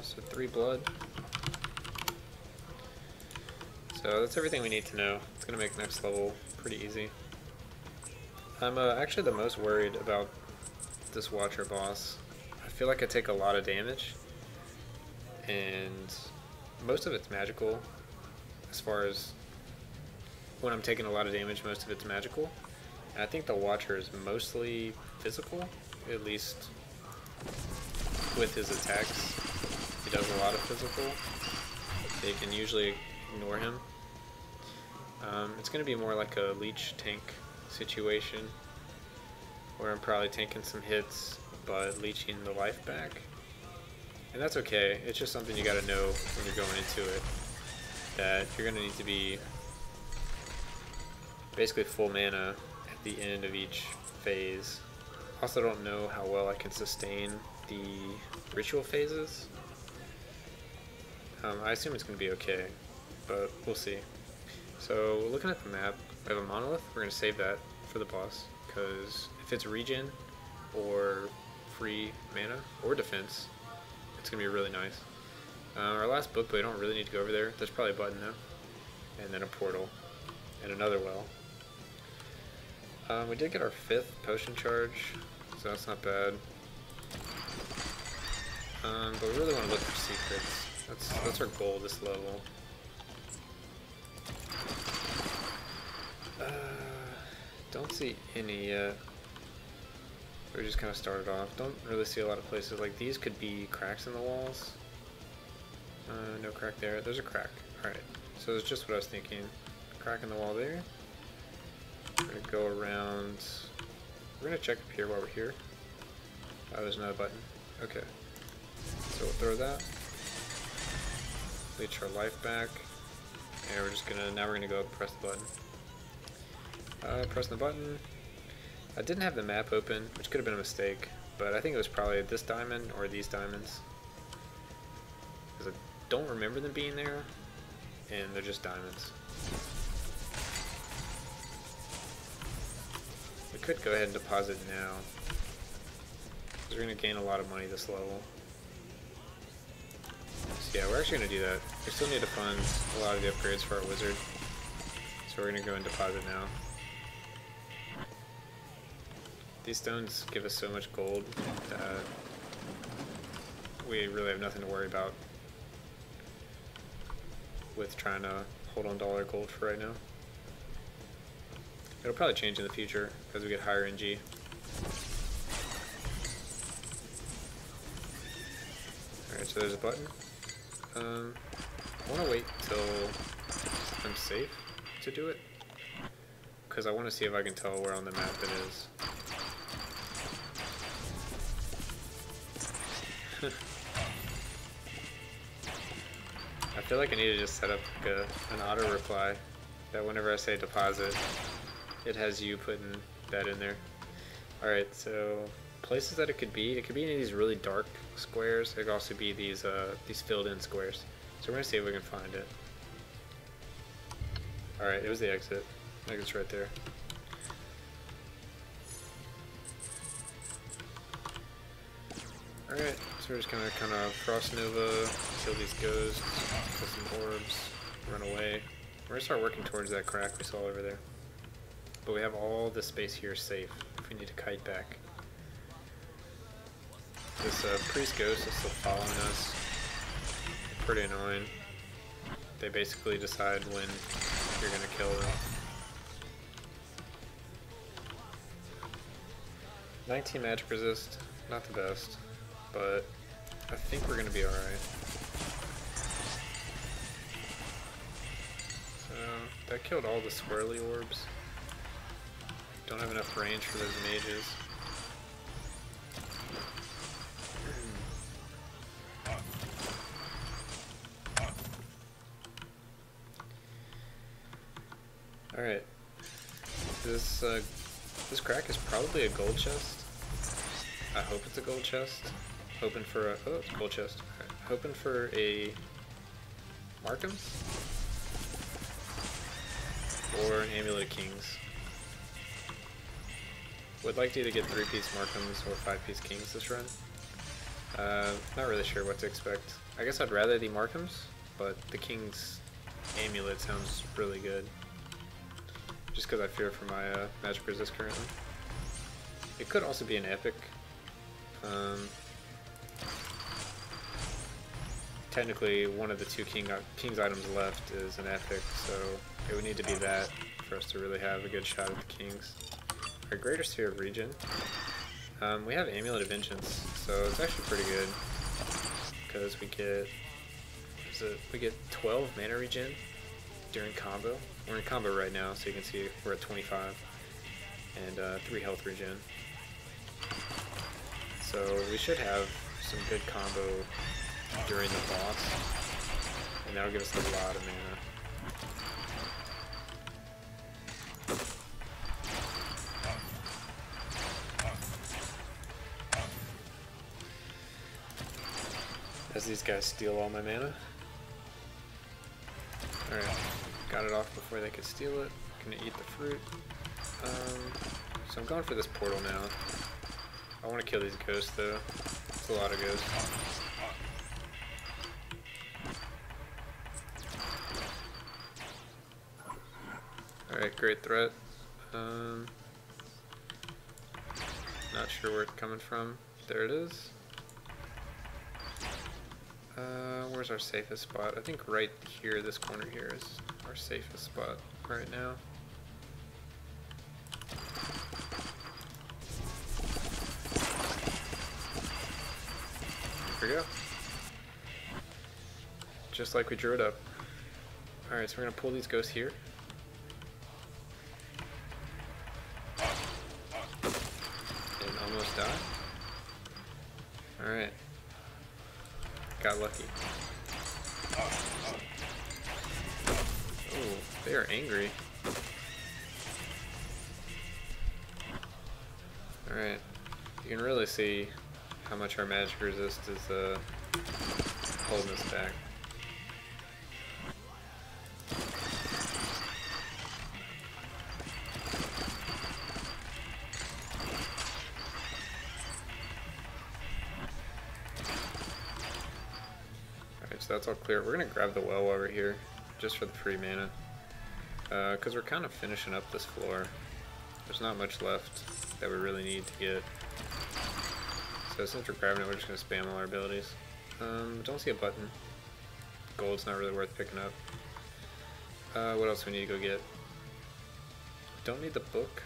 So 3 blood. So that's everything we need to know. It's going to make next level pretty easy. I'm actually the most worried about this Watcher boss. I feel like I take a lot of damage, and most of it's magical. As far as when I'm taking a lot of damage, most of it's magical. And I think the Watcher is mostly physical, at least with his attacks. He does a lot of physical. They can usually ignore him. It's going to be more like a leech tank situation, where I'm probably taking some hits, but leeching the life back. And that's okay, it's just something you gotta know when you're going into it, that you're gonna need to be basically full mana at the end of each phase. Also don't know how well I can sustain the ritual phases. I assume it's going to be okay, but we'll see. So looking at the map, we have a monolith. We're going to save that for the boss, because if it's regen or free mana or defense, it's going to be really nice. Our last book, but we don't really need to go over there. There's probably a button though, and then a portal, and another well. We did get our 5th potion charge, so that's not bad. But we really want to look for secrets. That's our goal this level. Don't see any yet. We just kind of started off. Don't really see a lot of places. Like these could be cracks in the walls. No crack there. There's a crack. Alright. So it's just what I was thinking. Crack in the wall there. We're going to go around. We're going to check up here while we're here. Oh, there's another button. Okay. So we'll throw that. Leech our life back. And we're just gonna, now we're gonna go up and press the button. Pressing the button. I didn't have the map open, which could have been a mistake, but I think it was probably this diamond or these diamonds. Because I don't remember them being there, and they're just diamonds. We could go ahead and deposit now, because we're gonna gain a lot of money this level. So yeah, we're actually going to do that. We still need to fund a lot of the upgrades for our wizard. So we're going to go and deposit now. These stones give us so much gold that we really have nothing to worry about with trying to hold on to all our gold for right now. It'll probably change in the future as we get higher NG. Alright, so there's a button. I want to wait till I'm safe to do it, because I want to see if I can tell where on the map it is. I feel like I need to just set up like an auto reply that whenever I say deposit, it has you putting that in there. Alright, so places that it could be any of these really dark squares. It could also be these filled in squares. So we're gonna see if we can find it. Alright, it was the exit. Exit's right there. Alright, so we're just gonna kind of Frost Nova, kill these ghosts, kill some orbs, run away. We're gonna start working towards that crack we saw over there. But we have all this space here safe if we need to kite back. This priest ghost is still following us. Pretty annoying. They basically decide when you're gonna kill them. 19 magic resist, not the best, but I think we're gonna be alright. So that killed all the swirly orbs. Don't have enough range for those mages. Alright, this crack is probably a gold chest. I hope it's a gold chest. Hoping for a, oh, it's a gold chest. Right. Hoping for a Markhams or an Amulet of Kings. Would like to either get 3-piece Markhams or 5-piece Kings this run. Not really sure what to expect. I guess I'd rather the Markhams, but the King's Amulet sounds really good. Just because I fear for my magic resist currently. It could also be an epic. Technically, one of the two King's items left is an epic, so it would need to be that for us to really have a good shot at the Kings. Our Greater Sphere of Regen. We have Amulet of Vengeance, so it's actually pretty good because we get 12 mana regen during combo. We're in combo right now, so you can see we're at 25 and 3 health regen. So we should have some good combo during the boss, and that'll give us a lot of mana. As these guys steal all my mana. Alright, got it off before they could steal it. Gonna eat the fruit. So I'm going for this portal now. I want to kill these ghosts though. It's a lot of ghosts. Alright, great threat. Not sure where it's coming from. There it is. Where's our safest spot? I think right here, this corner here is our safest spot right now. There we go. Just like we drew it up. Alright, so we're gonna pull these ghosts here. And almost die. Alright. Got lucky. Oh, they are angry. Alright. You can really see how much our magic resist is holding us back. So that's all clear. We're gonna grab the well over here just for the free mana, because we're kind of finishing up this floor. There's not much left that we really need to get. So since we're grabbing it, we're just gonna spam all our abilities. Don't see a button. Gold's not really worth picking up. What else we need to go get? Don't need the book.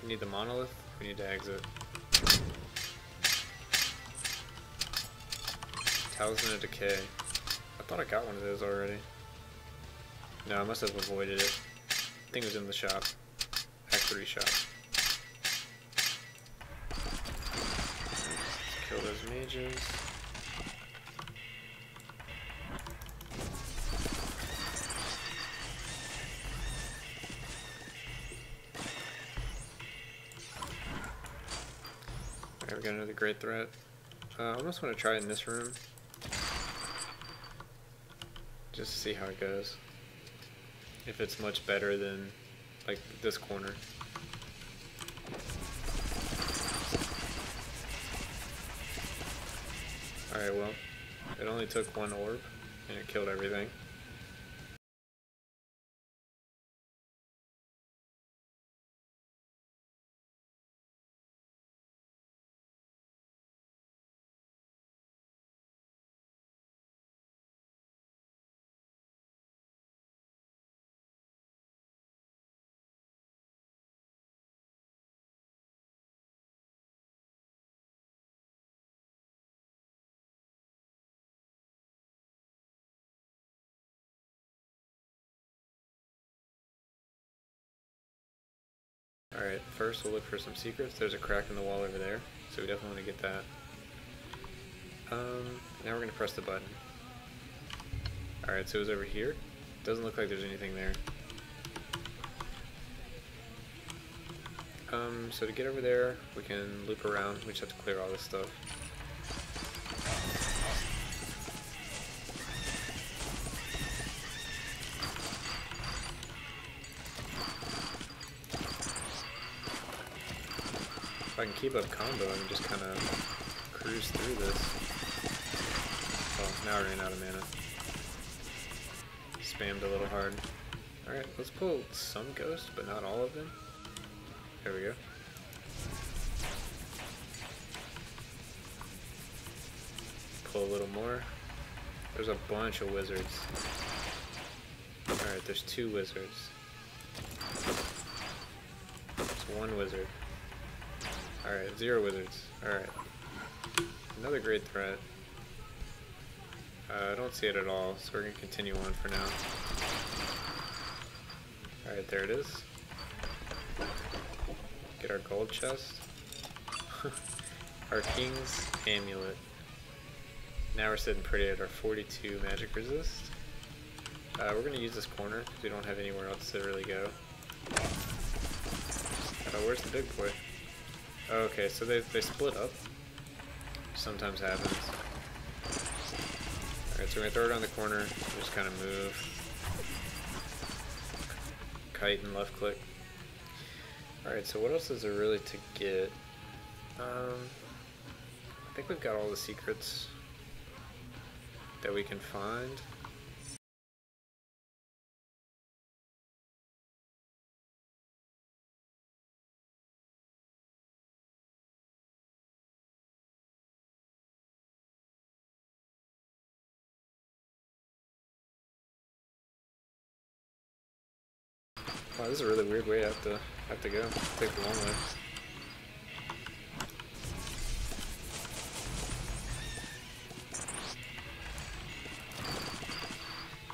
We need the monolith. We need to exit. Talisman of Decay. I thought I got one of those already. No, I must have avoided it. I think it was in the shop. Act 3 shop. Let's kill those mages. Alright, we got another great threat. I almost want to try it in this room. Just to see how it goes. If it's much better than like this corner. Alright, well, it only took one orb and it killed everything. Alright, first we'll look for some secrets. There's a crack in the wall over there, so we definitely want to get that. Now we're going to press the button. Alright, so it's over here. Doesn't look like there's anything there. So to get over there, we can loop around. We just have to clear all this stuff. If I can keep up combo and just kind of cruise through this. Oh, now I ran out of mana. Spammed a little hard. Alright, let's pull some ghosts, but not all of them. There we go. Pull a little more. There's a bunch of wizards. Alright, there's 2 wizards. There's 1 wizard. Alright, 0 wizards. Alright. Another great threat. I don't see it at all, so we're going to continue on for now. Alright, there it is. Get our gold chest. Our king's amulet. Now we're sitting pretty at our 42 magic resist. We're going to use this corner because we don't have anywhere else to really go. Oh, where's the big boy? Oh, okay, so they split up. Sometimes happens. Alright, so we're going to throw it on the corner. Just kind of move. Kite and left click. Alright, so what else is there really to get? I think we've got all the secrets that we can find. Wow, this is a really weird way I have to go. Take the long way.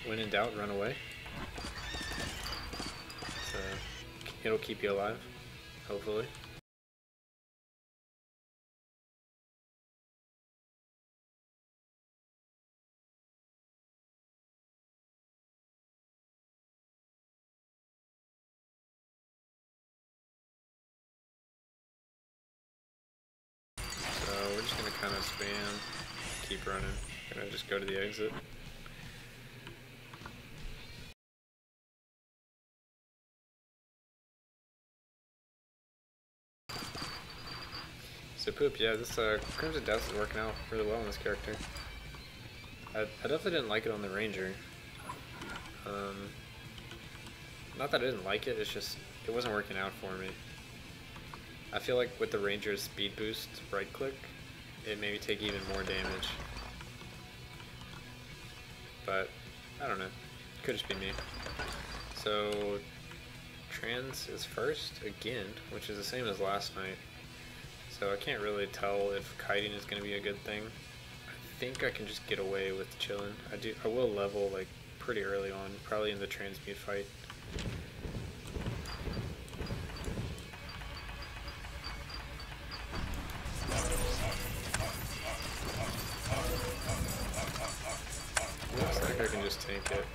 When in doubt, run away. So it'll keep you alive, hopefully. So we're just gonna kind of spam, keep running. Gonna just go to the exit. So poop, yeah, this Crimson Dust is working out really well on this character. I definitely didn't like it on the Ranger. Not that I didn't like it, it's just, it wasn't working out for me. I feel like with the Ranger's speed boost right click, it made me take even more damage. But, I don't know, could just be me. So, Trans is first, again, which is the same as last night. So I can't really tell if kiting is going to be a good thing. I think I can just get away with chilling. I will level like pretty early on, probably in the transmute fight. Looks like I can just tank it.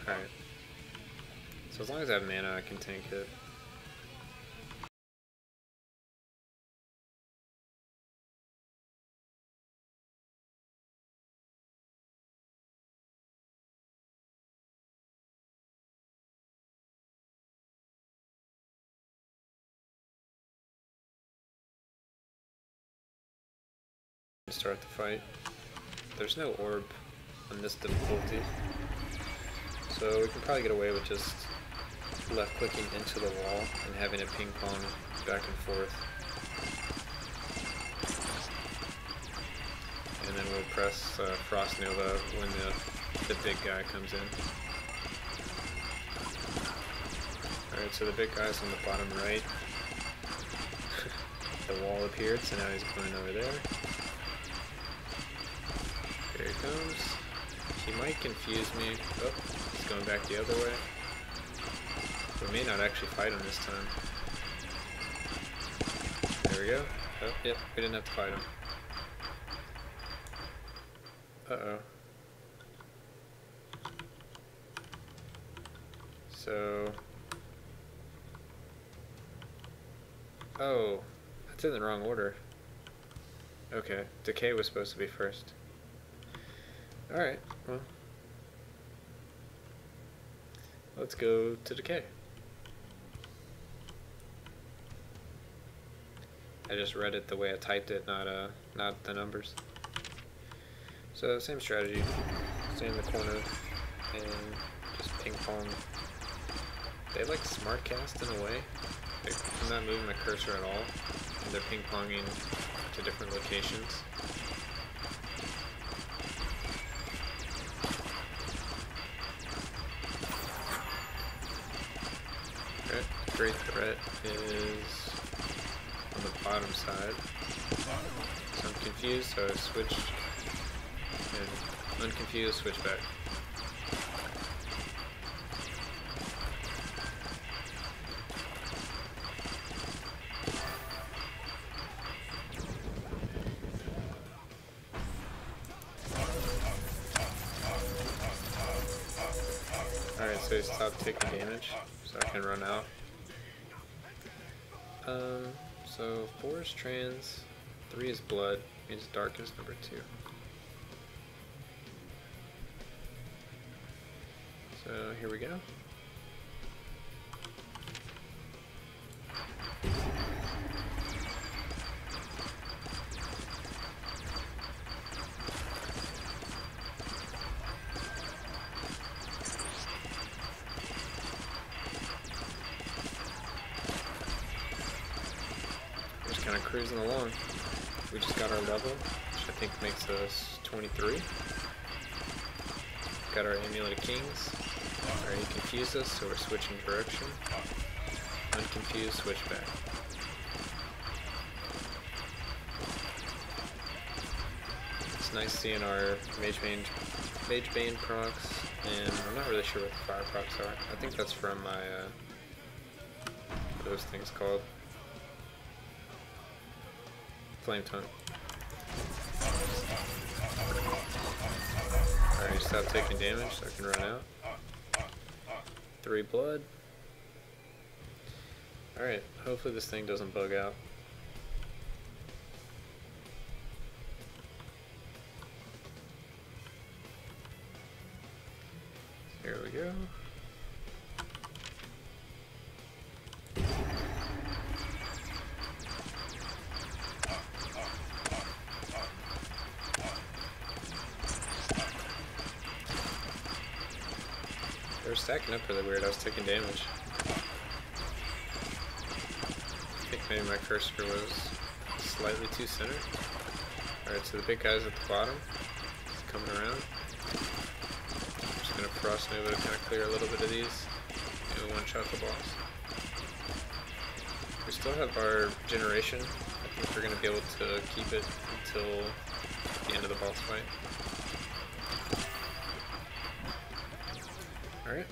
Alright. So as long as I have mana, I can tank it. Start the fight. There's no orb on this difficulty, so we can probably get away with just left clicking into the wall and having it ping pong back and forth. And then we'll press Frost Nova when the big guy comes in. Alright, so the big guy's on the bottom right. The wall appeared, so now he's going over there. Here he comes. He might confuse me. Oh, he's going back the other way. We may not actually fight him this time. There we go. Oh, yep, we didn't have to fight him. Uh-oh. So... Oh, that's in the wrong order. Okay, Decay was supposed to be first. Alright, well. Let's go to Decay. I just read it the way I typed it, not the numbers. So, same strategy. Stay in the corner and just ping pong. They like smart cast in a way. I'm not moving my cursor at all, and they're ping ponging to different locations. Great threat is on the bottom side. So I'm confused, so I switch and unconfused, switch back. so he stopped taking damage, so I can run out. So 4 is trans, 3 is blood, means dark is number 2. So here we go. Kind of cruising along. We just got our level, which I think makes us 23. Got our Amulet of Kings. Alright, he confused us, so we're switching direction. Unconfused, switch back. It's nice seeing our Mage Bane procs, and I'm not really sure what the fire procs are. I think that's from my, what are those things called? Flame Tongue. Alright, stop taking damage so I can run out. 3 blood. Alright, hopefully this thing doesn't bug out. Here we go. They were stacking up really weird. I was taking damage. I think maybe my cursor was slightly too centered. Alright, so the big guy's at the bottom. He's coming around. I'm just gonna Frost Nova to kind of clear a little bit of these. And one-shot the boss. We still have our generation. I think we're gonna be able to keep it until the end of the boss fight. Alright.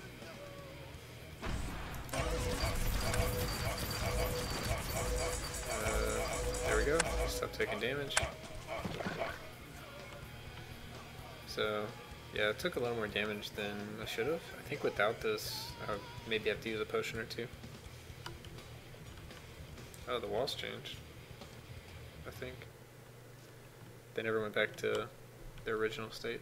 There we go. Stop taking damage. So, yeah, it took a lot more damage than I should have. I think without this, I would maybe have to use a potion or 2. Oh, the walls changed. I think. They never went back to their original state.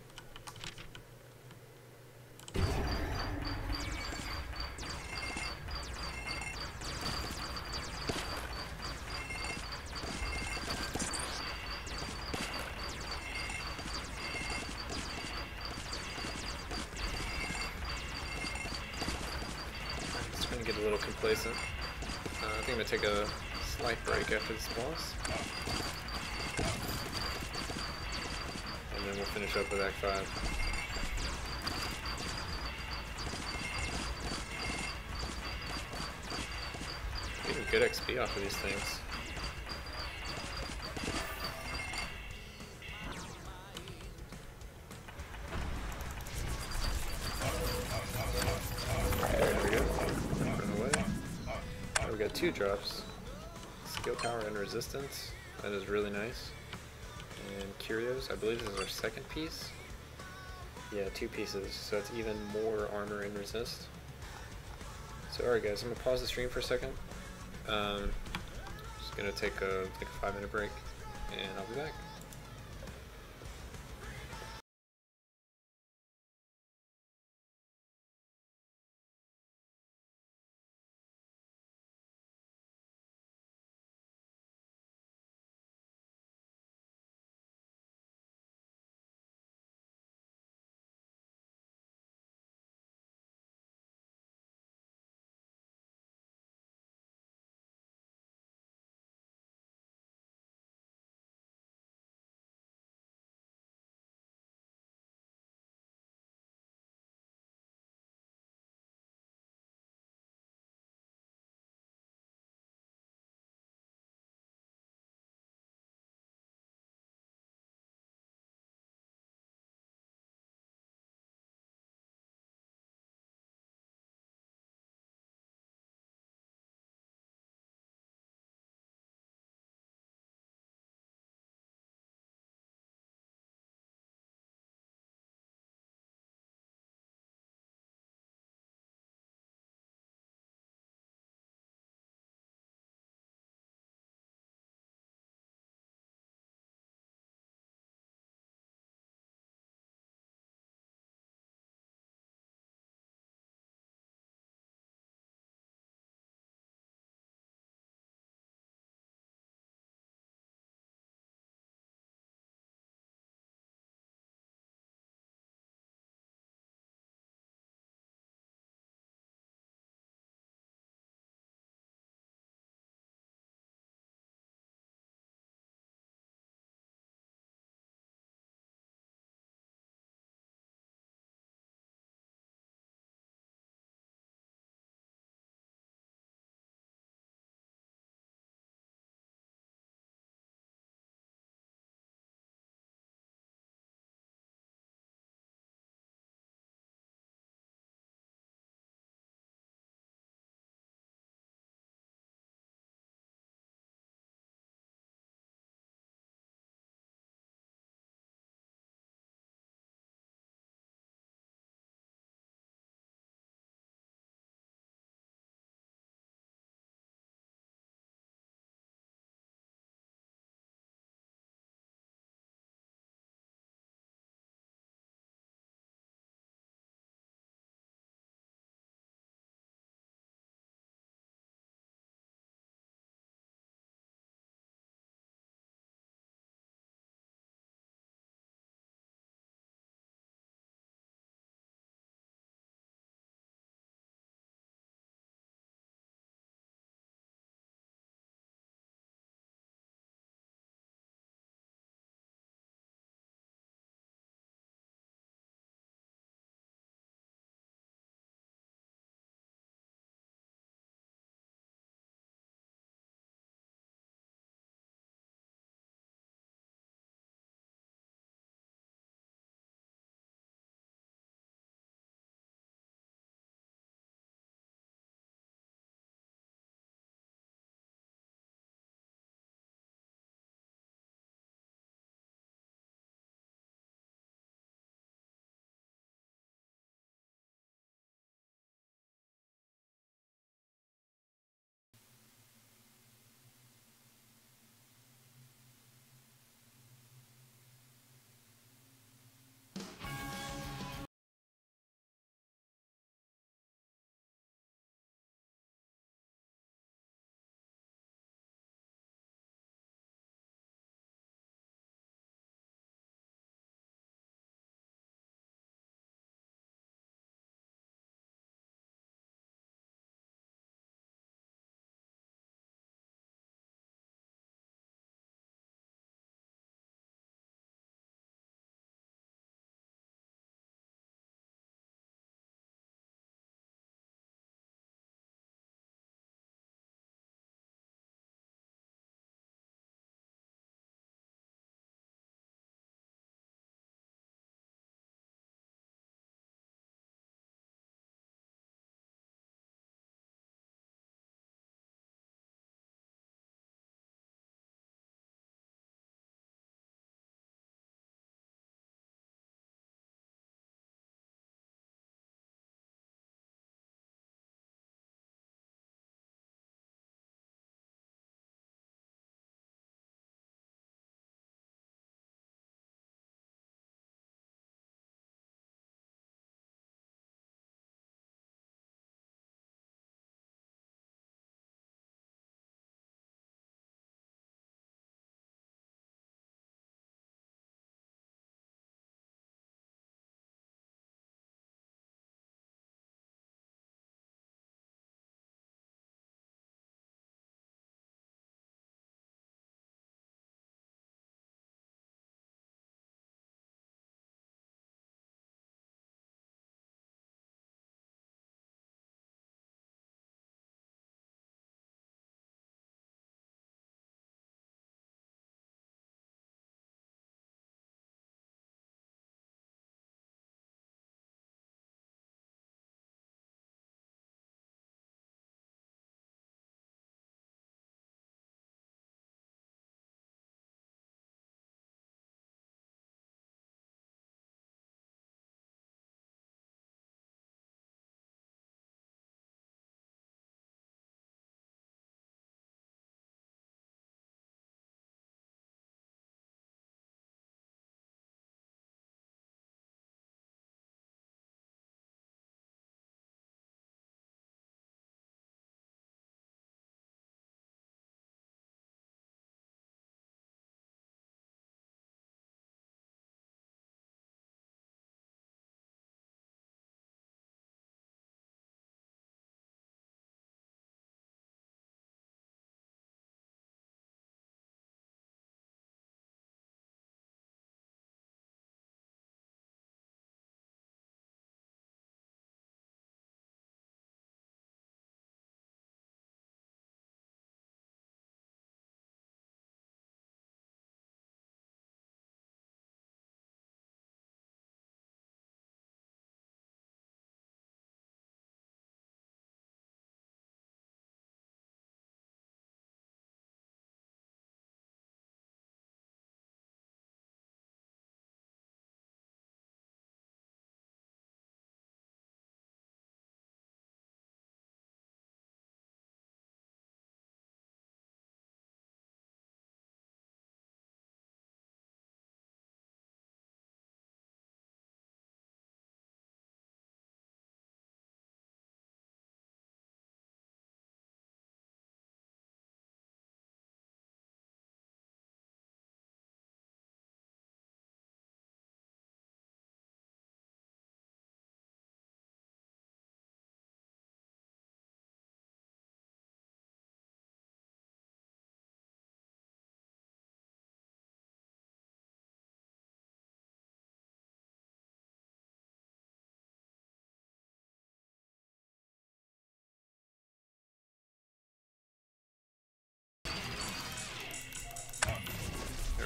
Get a little complacent. I think I'm going to take a slight break after this boss. And then we'll finish up with Act 5. Getting good XP off of these things. We got 2 drops, skill power and resistance. That is really nice. And curios, I believe this is our 2nd piece. Yeah, 2 pieces, so it's even more armor and resist. So alright guys, I'm gonna pause the stream for a second. Just gonna take a 5-minute break, and I'll be back.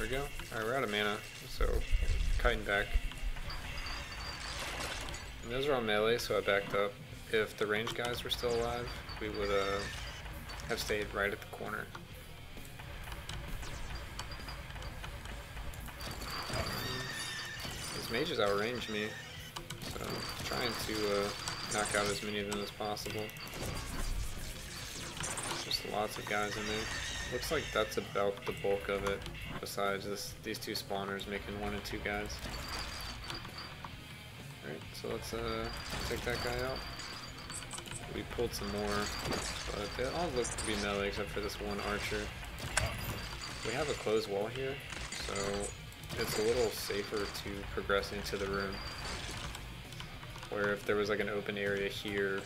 we go. Alright, we're out of mana, so kiting back. And those are all melee, so I backed up. If the ranged guys were still alive, we would have stayed right at the corner. These mages outrange me, so I'm trying to knock out as many of them as possible. Just lots of guys in there. Looks like that's about the bulk of it, besides these two spawners making 1 and 2 guys. Alright, so let's take that guy out. We pulled some more, but they all look to be melee except for this one archer. We have a closed wall here, so it's a little safer to progress into the room. Where if there was like an open area here,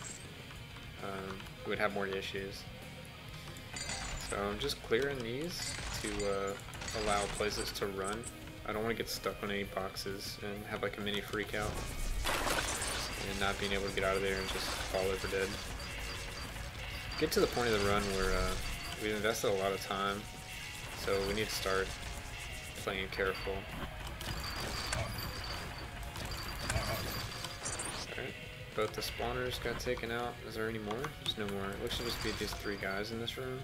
we would have more issues. So I'm just clearing these to allow places to run. I don't want to get stuck on any boxes and have like a mini freak out and not being able to get out of there and just fall over dead. Get to the point of the run where we've invested a lot of time, so we need to start playing careful. Alright, both the spawners got taken out. Is there any more? There's no more. It looks to just be these 3 guys in this room.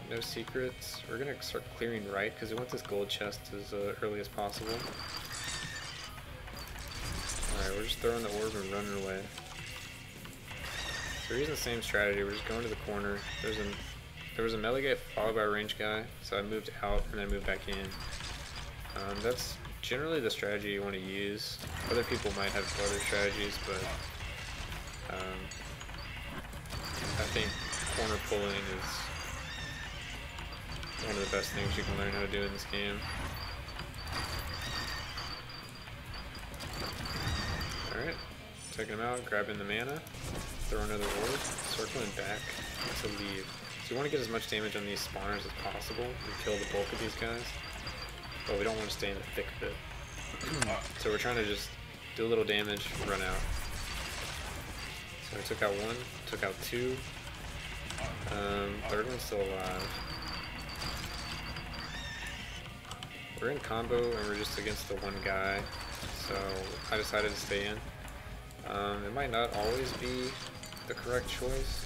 No secrets. We're gonna start clearing right because we want this gold chest as early as possible. Alright, we're just throwing the orb and running away. So we're using the same strategy. We're just going to the corner. There was a melee guy followed by a ranged guy, so I moved out and then moved back in. That's generally the strategy you want to use. Other people might have other strategies, but I think corner pulling is one of the best things you can learn how to do in this game. Alright, taking him out, grabbing the mana, throw another orb, circling back to leave. So you want to get as much damage on these spawners as possible and kill the bulk of these guys, but we don't want to stay in the thick of it. So we're trying to just do a little damage, run out. So I took out 1, took out 2, third one's still alive. We're in combo and we're just against the one guy, so I decided to stay in. It might not always be the correct choice,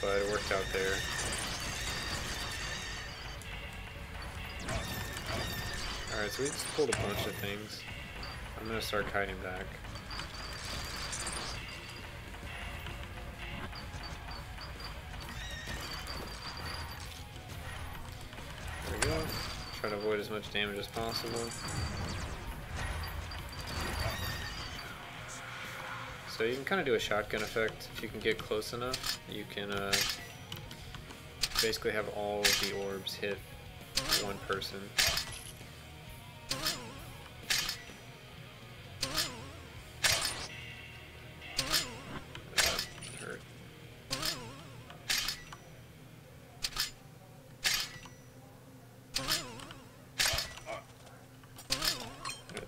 but it worked out there. Alright, so we just pulled a bunch of things. I'm gonna start kiting back. There we go. Try to avoid as much damage as possible. So you can kind of do a shotgun effect. If you can get close enough, you can basically have all of the orbs hit one person. Hurt.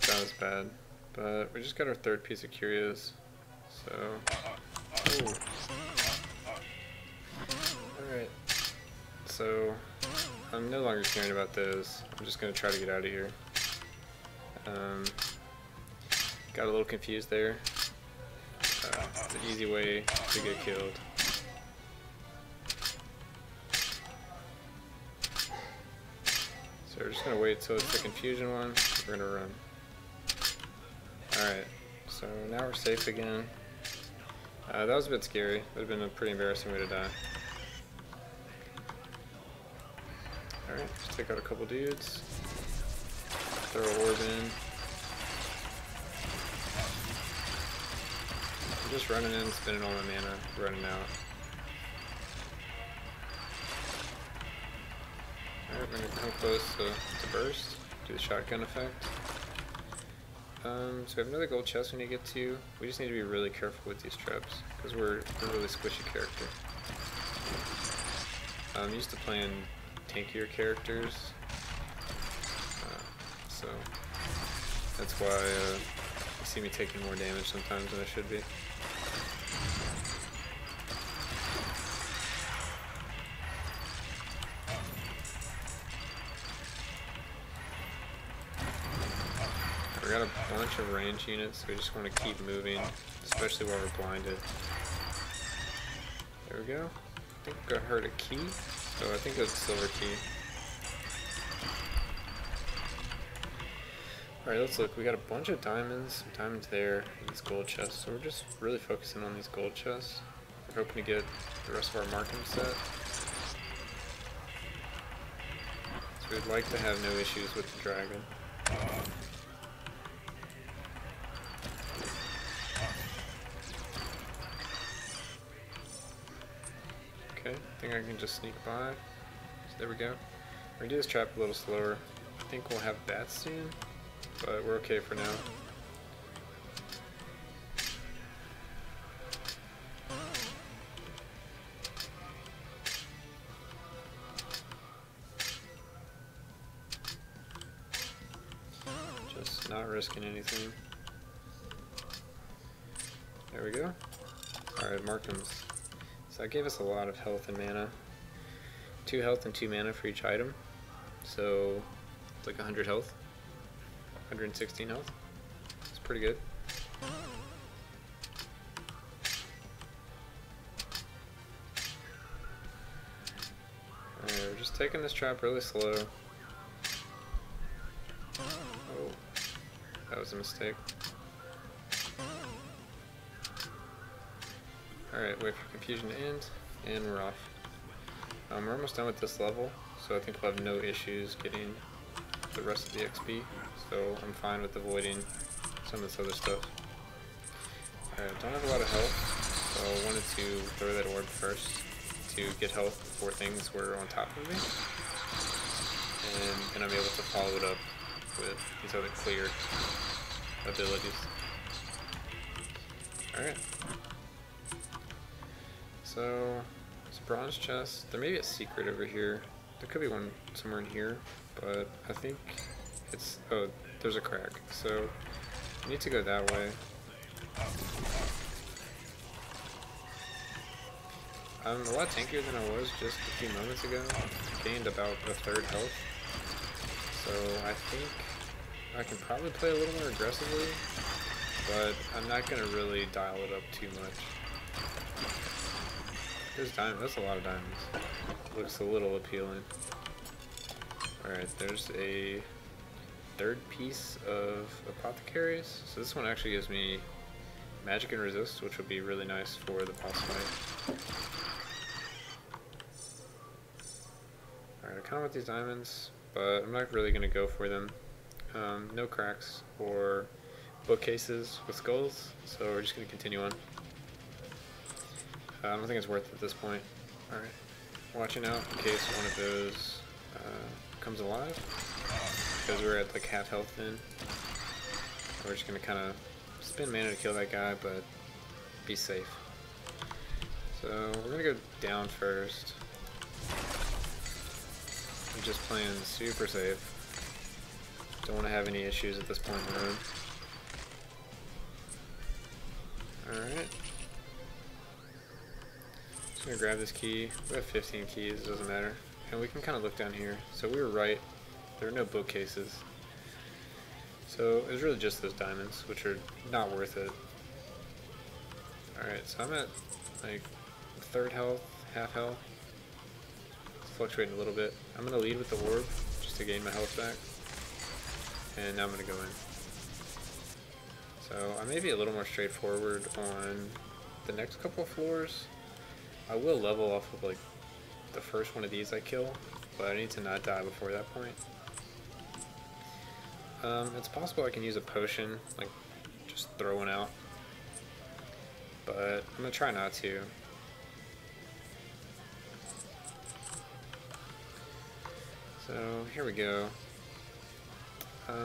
That was bad, but we just got our 3rd piece of curios. So, alright, so I'm no longer caring about those. I'm just going to try to get out of here. Got a little confused there. It's an easy way to get killed. So we're just going to wait till it's the confusion one. We're going to run. Alright, so now we're safe again. That was a bit scary. Would have been a pretty embarrassing way to die. Alright, just take out a couple dudes. Throw an orb in. I'm just running in, spending all my mana, running out. Alright, we're going to come close to burst, do the shotgun effect. So we have another gold chest we need to get to. We just need to be really careful with these traps, because we're a really squishy character. I'm used to playing tankier characters, so that's why you see me taking more damage sometimes than I should be. We got a bunch of range units, so we just want to keep moving, especially while we're blinded. There we go. I think I heard a key, so I think it's a silver key. Alright, let's look. We got a bunch of diamonds, some diamonds there, and these gold chests, so we're just really focusing on these gold chests. We're hoping to get the rest of our marking set. So we'd like to have no issues with the dragon. Okay, I think I can just sneak by. So there we go. We're gonna do this trap a little slower. I think we'll have bats soon, but we're okay for now. Just not risking anything. There we go. Alright, Markhams. So that gave us a lot of health and mana. 2 health and 2 mana for each item. So it's like 100 health. 116 health. It's pretty good. Alright, we're just taking this trap really slow. Oh, that was a mistake. Alright, wait for confusion to end, and we're off. We're almost done with this level, so I think we'll have no issues getting the rest of the XP, so I'm fine with avoiding some of this other stuff. Alright, don't have a lot of health, so I wanted to throw that orb first to get health before things were on top of me, and then I'm able to follow it up with these other clear abilities. Alright. So, it's a bronze chest. There may be a secret over here. There could be one somewhere in here, but I think it's... oh, there's a crack. So, I need to go that way. I'm a lot tankier than I was just a few moments ago. Gained about a third health. So, I think I can probably play a little more aggressively, but I'm not going to really dial it up too much. There's diamonds. That's a lot of diamonds. Looks a little appealing. Alright, there's a third piece of apothecaries. So this one actually gives me magic and resist, which would be really nice for the boss fight. Alright, I kind of want these diamonds, but I'm not really going to go for them. No cracks or bookcases with skulls, so we're just going to continue on. I don't think it's worth it at this point. Alright, watching out in case one of those comes alive, because we're at like half health then. We're just going to kind of spend mana to kill that guy, but be safe. So we're going to go down first. I'm just playing super safe. Don't want to have any issues at this point in the road. Alright. Just gonna grab this key. We have 15 keys, doesn't matter. And we can kind of look down here. So we were right. There are no bookcases. So it was really just those diamonds, which are not worth it. Alright, so I'm at like third health, half health. It's fluctuating a little bit. I'm gonna lead with the orb just to gain my health back. And now I'm gonna go in. So I may be a little more straightforward on the next couple of floors. I will level off of like the first one of these I kill, but I need to not die before that point. It's possible I can use a potion, like just throw one out, but I'm gonna try not to. So here we go.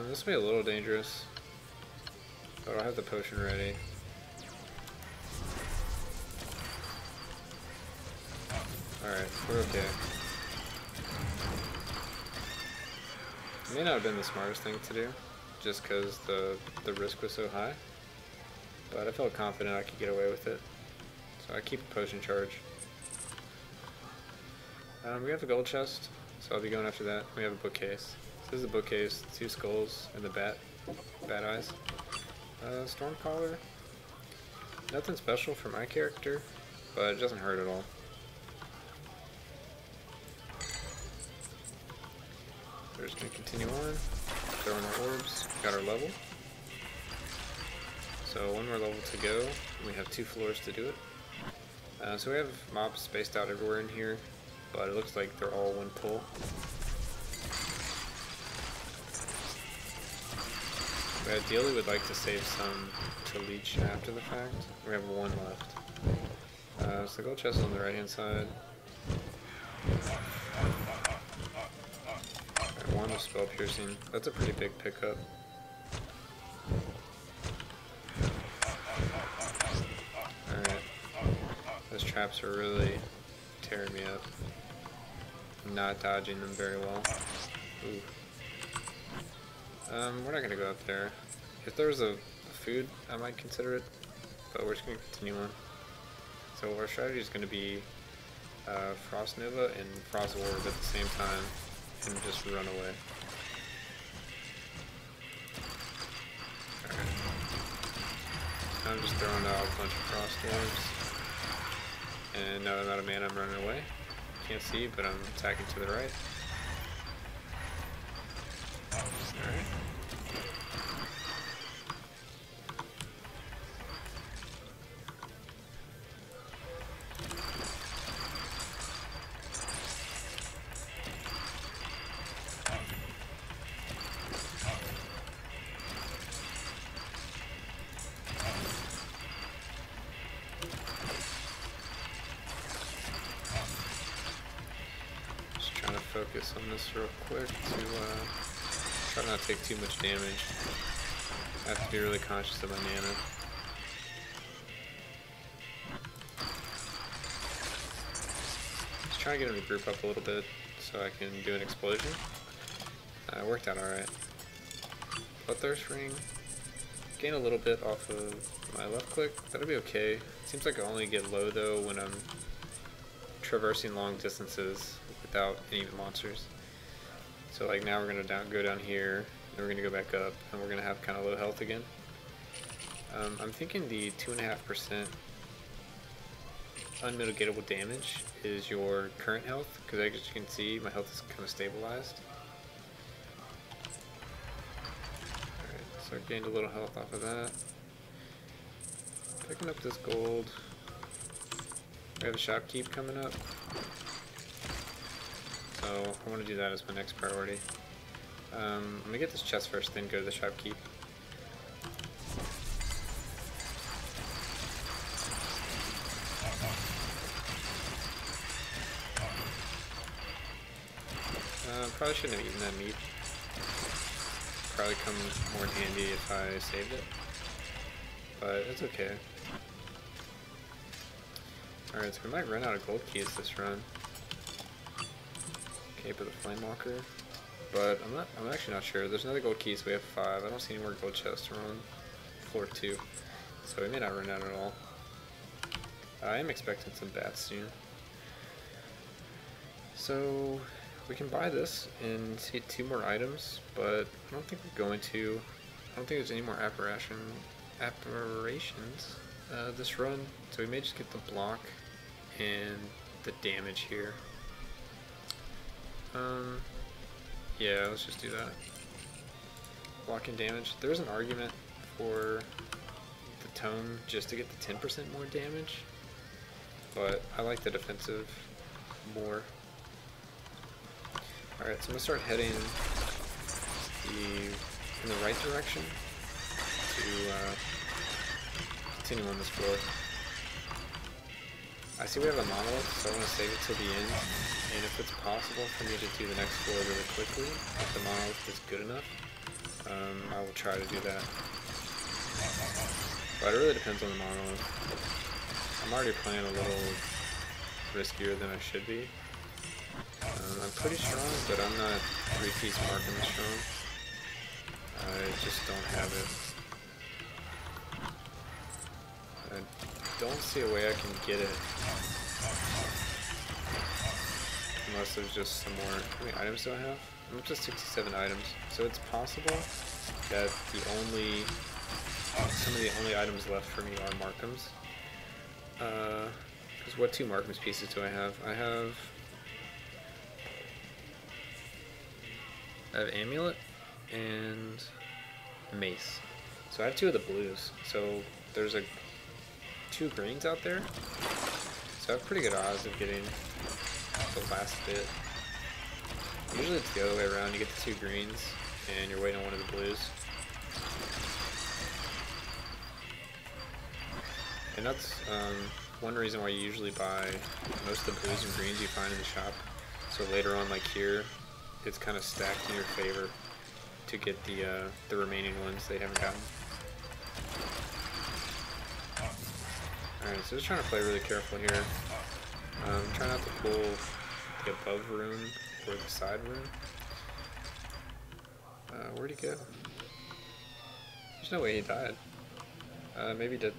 This will be a little dangerous, but I'll have the potion ready. Alright, we're okay. It may not have been the smartest thing to do, just because the risk was so high, but I felt confident I could get away with it, so I keep a potion charge. We have a gold chest, so I'll be going after that. We have a bookcase. So this is a bookcase, 2 skulls, and the bat. Bad eyes. Stormcaller. Nothing special for my character, but it doesn't hurt at all. We're just going to continue on. Throw in our orbs. Got our level. So one more level to go. We have 2 floors to do it. So we have mobs spaced out everywhere in here, but it looks like they're all one pull. We ideally would like to save some to leech after the fact. We have 1 left. So the gold chest is on the right hand side. Right, 1 with spell piercing. That's a pretty big pickup. Those traps are really tearing me up. I'm not dodging them very well. Ooh. We're not gonna go up there. If there was a food, I might consider it, but we're just gonna continue on. So our strategy is gonna be Frost Nova and Frost Orb at the same time, and just run away. Alright. I'm just throwing out a bunch of Frost Orbs. And now that I'm out of mana, I'm running away. Can't see, but I'm attacking to the right. Alright. Focus on this real quick to try not to take too much damage. I have to be really conscious of my mana. Just trying to get him to group up a little bit so I can do an explosion. It worked out alright. Bloodthirst Ring. Gain a little bit off of my left click. That'll be okay. Seems like I only get low though when I'm traversing long distances without any monsters. So like now we're going to go down here, then we're going to go back up, and we're going to have kind of low health again. I'm thinking the 2.5% unmitigatable damage is your current health, because as you can see my health is kind of stabilized. Alright, so I gained a little health off of that. Picking up this gold. We have a shopkeep coming up. So I want to do that as my next priority. I'm going to get this chest first, then go to the shopkeep. Probably shouldn't have eaten that meat. Probably come more in handy if I saved it. But it's okay. Alright, so we might run out of gold keys this run. Okay, but the Flamewalker. But I'm actually not sure. There's another gold key, so we have 5. I don't see any more gold chests around floor 2. So we may not run out at all. I am expecting some bats soon. So we can buy this and get 2 more items, but I don't think we're going to. I don't think there's any more apparitions this run. So we may just get the block and the damage here. Yeah, let's just do that. Block and damage. There's an argument for the tome just to get the 10% more damage, but I like the defensive more. Alright, so I'm going to start heading in the right direction to continue on this floor. I see we have a monolith, so I want to save it till the end, and if it's possible for me to do the next floor really quickly, if the monolith is good enough, I will try to do that. But it really depends on the monolith. I'm already playing a little riskier than I should be. I'm pretty strong, but I'm not 3-piece marking strong. I just don't have it. I don't see a way I can get it. Unless there's just some more. How many items do I have? I'm up to 67 items, so it's possible. that some of the only items left for me are Markham's. Because what 2 Markham's pieces do I have? I have Amulet and Mace. So I have 2 of the blues. So there's 2 greens out there. So I have pretty good odds of getting the last bit. Usually it's the other way around. You get the 2 greens and you're waiting on one of the blues. And that's one reason why you usually buy most of the blues and greens you find in the shop. So later on, like here, it's kind of stacked in your favor to get the remaining ones they haven't gotten. Alright, so just trying to play really careful here. Try not to pull the above room or the side room. Where'd he go? There's no way he died. Maybe he did.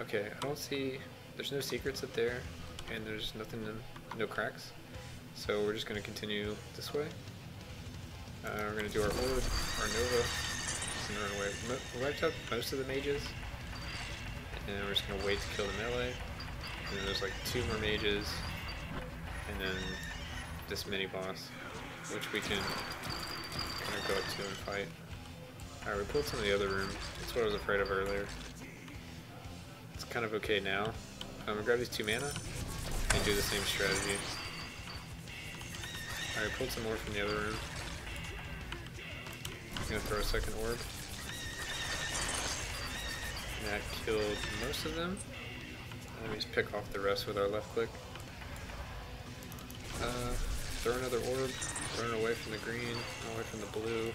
Okay, I don't see... There's no secrets up there, and there's nothing, no cracks. So we're just going to continue this way. We're going to do our Orb, our Nova, and run away. We wiped up most of the mages, and we're just going to wait to kill the melee. And then there's like 2 more mages, and then this mini-boss, which we can kind of go up to and fight. Alright, we pulled some of the other room. That's what I was afraid of earlier. It's kind of okay now. I'm gonna grab these 2 mana and do the same strategy. Alright, pulled some more from the other room. I'm gonna throw a second orb. And that killed most of them. Let me just pick off the rest with our left click. Throw another orb, run away from the green, away from the blue.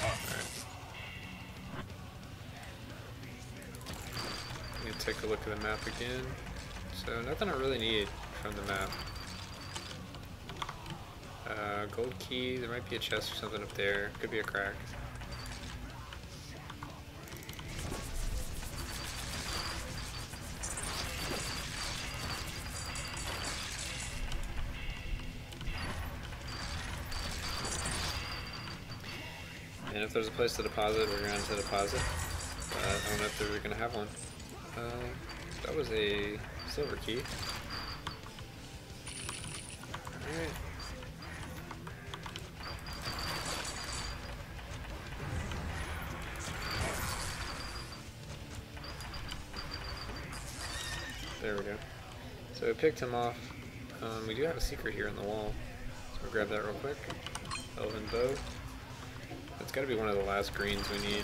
Alright. I'm gonna take a look at the map again. So nothing I really need from the map. Gold key, there might be a chest or something up there. Could be a crack. And if there's a place to deposit, we're going to deposit. I don't know if they're going to have one. That was a silver key. Alright. There we go. So we picked him off. We do have a secret here in the wall. So we'll grab that real quick. Elven bow. It's got to be one of the last greens we need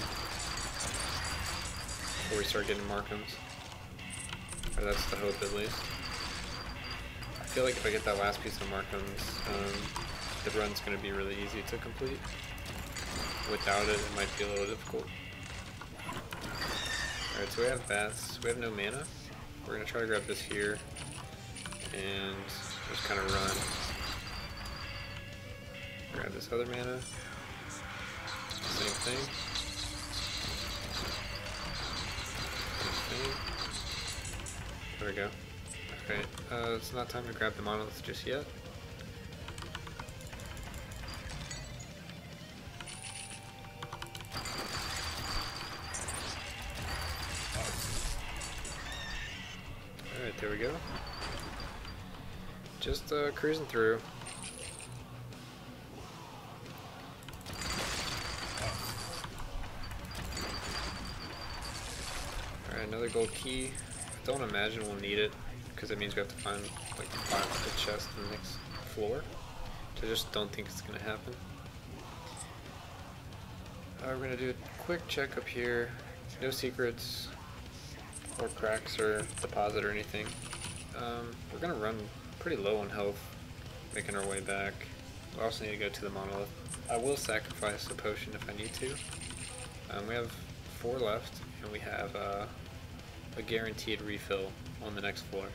before we start getting Markham's. Or that's the hope, at least. I feel like if I get that last piece of Markham's, the run's going to be really easy to complete. Without it, it might be a little difficult. Alright, so we have bats. We have no mana. We're going to try to grab this here and just kind of run. Grab this other mana. Same thing. Same thing. There we go. Okay, it's not time to grab the monolith just yet. Alright, there we go. Just cruising through. Alright, another gold key. I don't imagine we'll need it, because it means we have to find like 5 chests in the next floor. So I just don't think it's going to happen. We're going to do a quick check up here. No secrets, or cracks, or deposit, or anything. We're going to run pretty low on health, making our way back. We also need to go to the monolith. I will sacrifice a potion if I need to. We have 4 left, and we have a guaranteed refill on the next floor.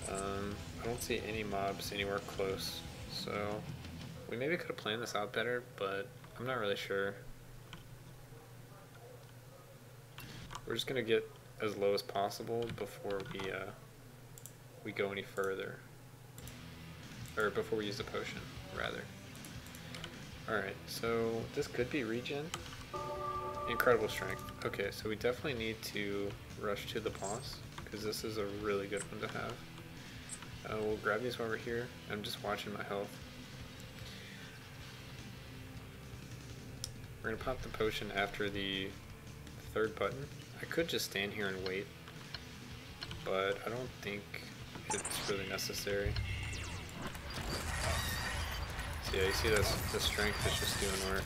I don't see any mobs anywhere close, so we maybe could have planned this out better, but I'm not really sure. We're just gonna get as low as possible before we go any further, or before we use the potion, rather. Alright, so this could be regen. Incredible strength. Okay, so we definitely need to rush to the boss, because this is a really good one to have. We'll grab these while we're here. I'm just watching my health. We're gonna pop the potion after the third button. I could just stand here and wait, but I don't think it's really necessary. So yeah, you see this, the strength is just doing work.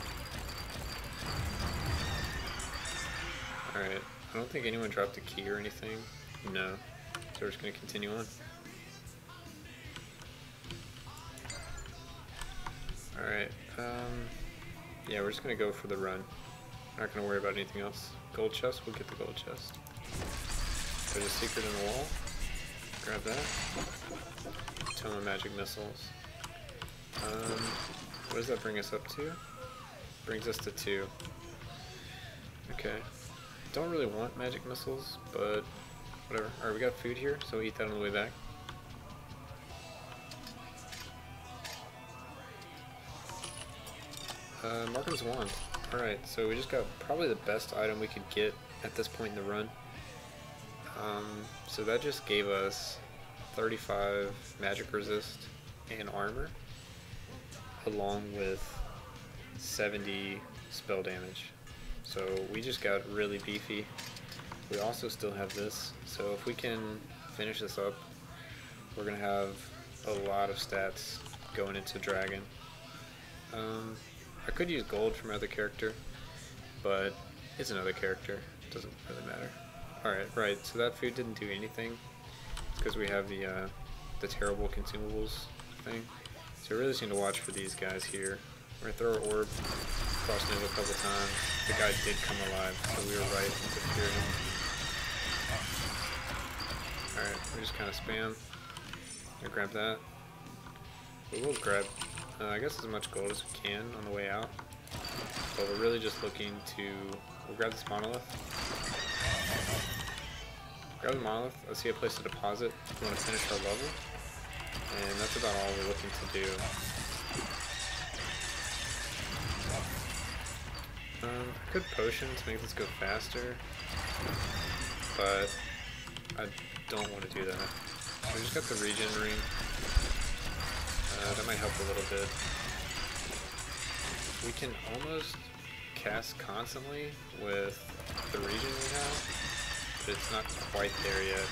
Alright, I don't think anyone dropped a key or anything. No. So we're just gonna continue on. Alright, yeah, we're just gonna go for the run. We're not gonna worry about anything else. Gold chest, we'll get the gold chest. There's a secret in the wall. Grab that. Tome of magic missiles. What does that bring us up to? Brings us to 2. Okay. Don't really want magic missiles, but whatever. Alright, we got food here, so we'll eat that on the way back. Markham's wand. Alright, so we just got probably the best item we could get at this point in the run. So that just gave us 35 magic resist and armor, along with 70 spell damage. So we just got really beefy. We also still have this, so if we can finish this up, we're gonna have a lot of stats going into Dragon. I could use gold from another character, but it's another character. It doesn't really matter. Alright, right, so that food didn't do anything. It's because we have the terrible consumables thing. So we really just need to watch for these guys here. We're going to throw our orb across Nova a couple times. The guy did come alive, so we were right to fear him. Alright, we just kind of spam. Gonna grab that. We will grab, I guess, as much gold as we can on the way out. But we're really just looking to... We'll grab this monolith. Grab the monolith. I see a place to deposit. We want to finish our level. And that's about all we're looking to do. I could potion to make this go faster, but I don't want to do that. So we just got the regen ring. That might help a little bit. We can almost cast constantly with the regen we have, but it's not quite there yet.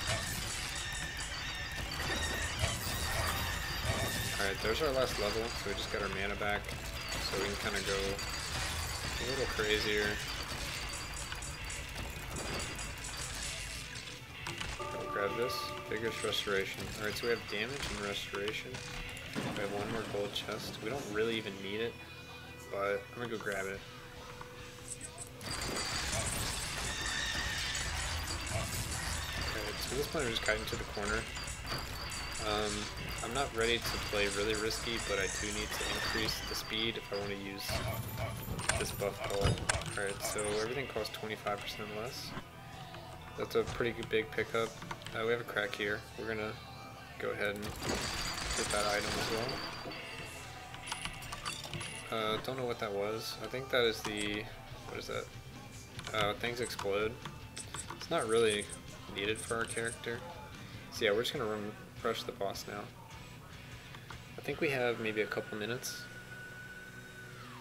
Alright, there's our last level, so we just got our mana back, so we can kind of go a little crazier. We'll grab this, vigorous restoration. Alright, so we have damage and restoration. We have one more gold chest. We don't really even need it, but I'm gonna go grab it. Alright, so at this point we're just kiting to the corner. I'm not ready to play really risky, but I do need to increase the speed if I want to use this buff card. Alright, so everything costs 25% less. That's a pretty big pickup. We have a crack here. We're gonna go ahead and get that item as well. Don't know what that was. I think that is the... what is that? Things explode. It's not really needed for our character. So yeah, we're just gonna rush the boss now. I think we have maybe a couple minutes.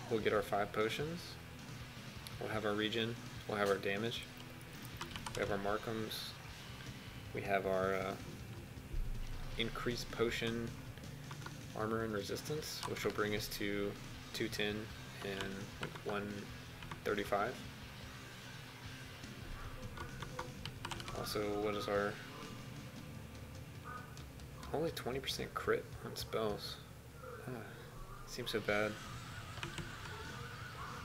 We'll get our 5 potions. We'll have our regen. We'll have our damage. We have our Markhams. We have our increased potion armor and resistance, which will bring us to 210 and like 135. Also, what is our... only 20% crit on spells. Seems so bad.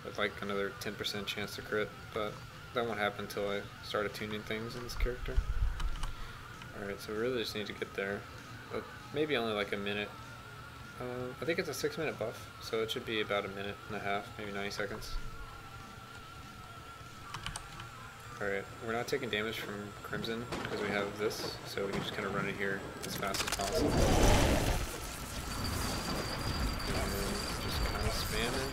With like another 10% chance to crit, but that won't happen until I start attuning things in this character. Alright, so we really just need to get there. But maybe only like a minute. I think it's a 6-minute buff, so it should be about a minute and a half, maybe 90 seconds. Alright, we're not taking damage from Crimson because we have this, so we can just kind of run it here as fast as possible. And then just kind of spamming.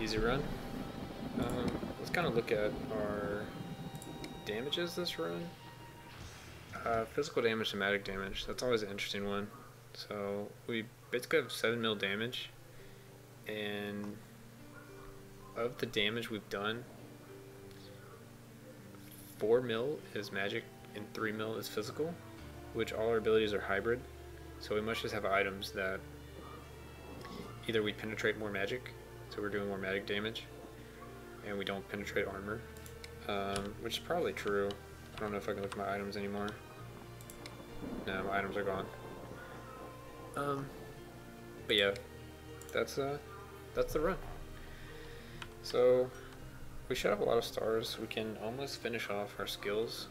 easy run. Let's kind of look at our damages this run. Physical damage, somatic damage. That's always an interesting one. So we basically have 7 mil damage, and of the damage we've done, 4 mil is magic and 3 mil is physical, which all our abilities are hybrid. So we must just have items that either we penetrate more magic, so we're doing more magic damage, and we don't penetrate armor, which is probably true. I don't know if I can look at my items anymore. No, my items are gone. But yeah, that's the run. So we should have a lot of stars. We can almost finish off our skills.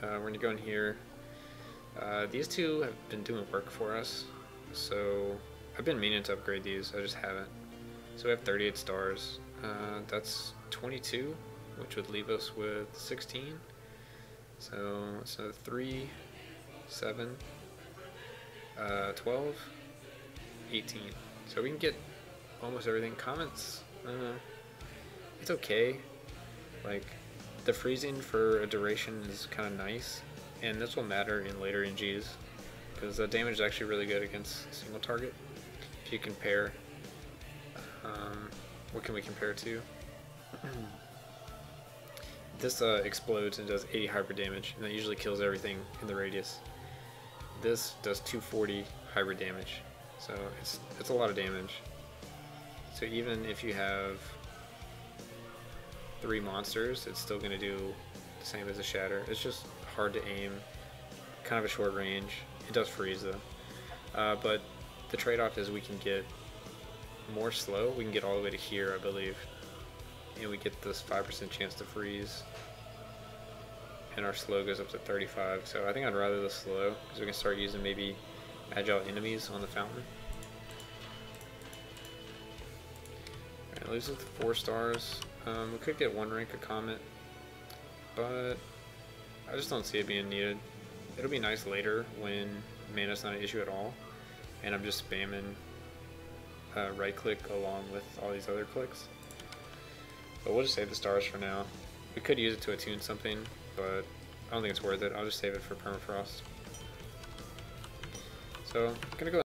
We're gonna go in here. These two have been doing work for us, so I've been meaning to upgrade these, I just haven't. So we have 38 stars. That's 22, which would leave us with 16. So 3, 7, 12, 18. So we can get almost everything. Comments, it's okay. Like, the freezing for a duration is kind of nice, and this will matter in later NGs, because the damage is actually really good against single target. If you compare, what can we compare to? This explodes and does 80 hybrid damage, and that usually kills everything in the radius. This does 240 hybrid damage, so it's a lot of damage. So even if you have 3 monsters, it's still going to do the same as a shatter. It's just hard to aim, kind of a short range. It does freeze though, but the trade-off is we can get more slow. We can get all the way to here, I believe, and we get this 5% chance to freeze, and our slow goes up to 35. So I think I'd rather the slow, because we can start using maybe agile enemies on the fountain. Alright, leaves us with 4 stars. We could get 1 rank of Comet, but I just don't see it being needed. It'll be nice later when mana's not an issue at all, and I'm just spamming right click along with all these other clicks. But we'll just save the stars for now. We could use it to attune something, but I don't think it's worth it. I'll just save it for permafrost. So I'm gonna go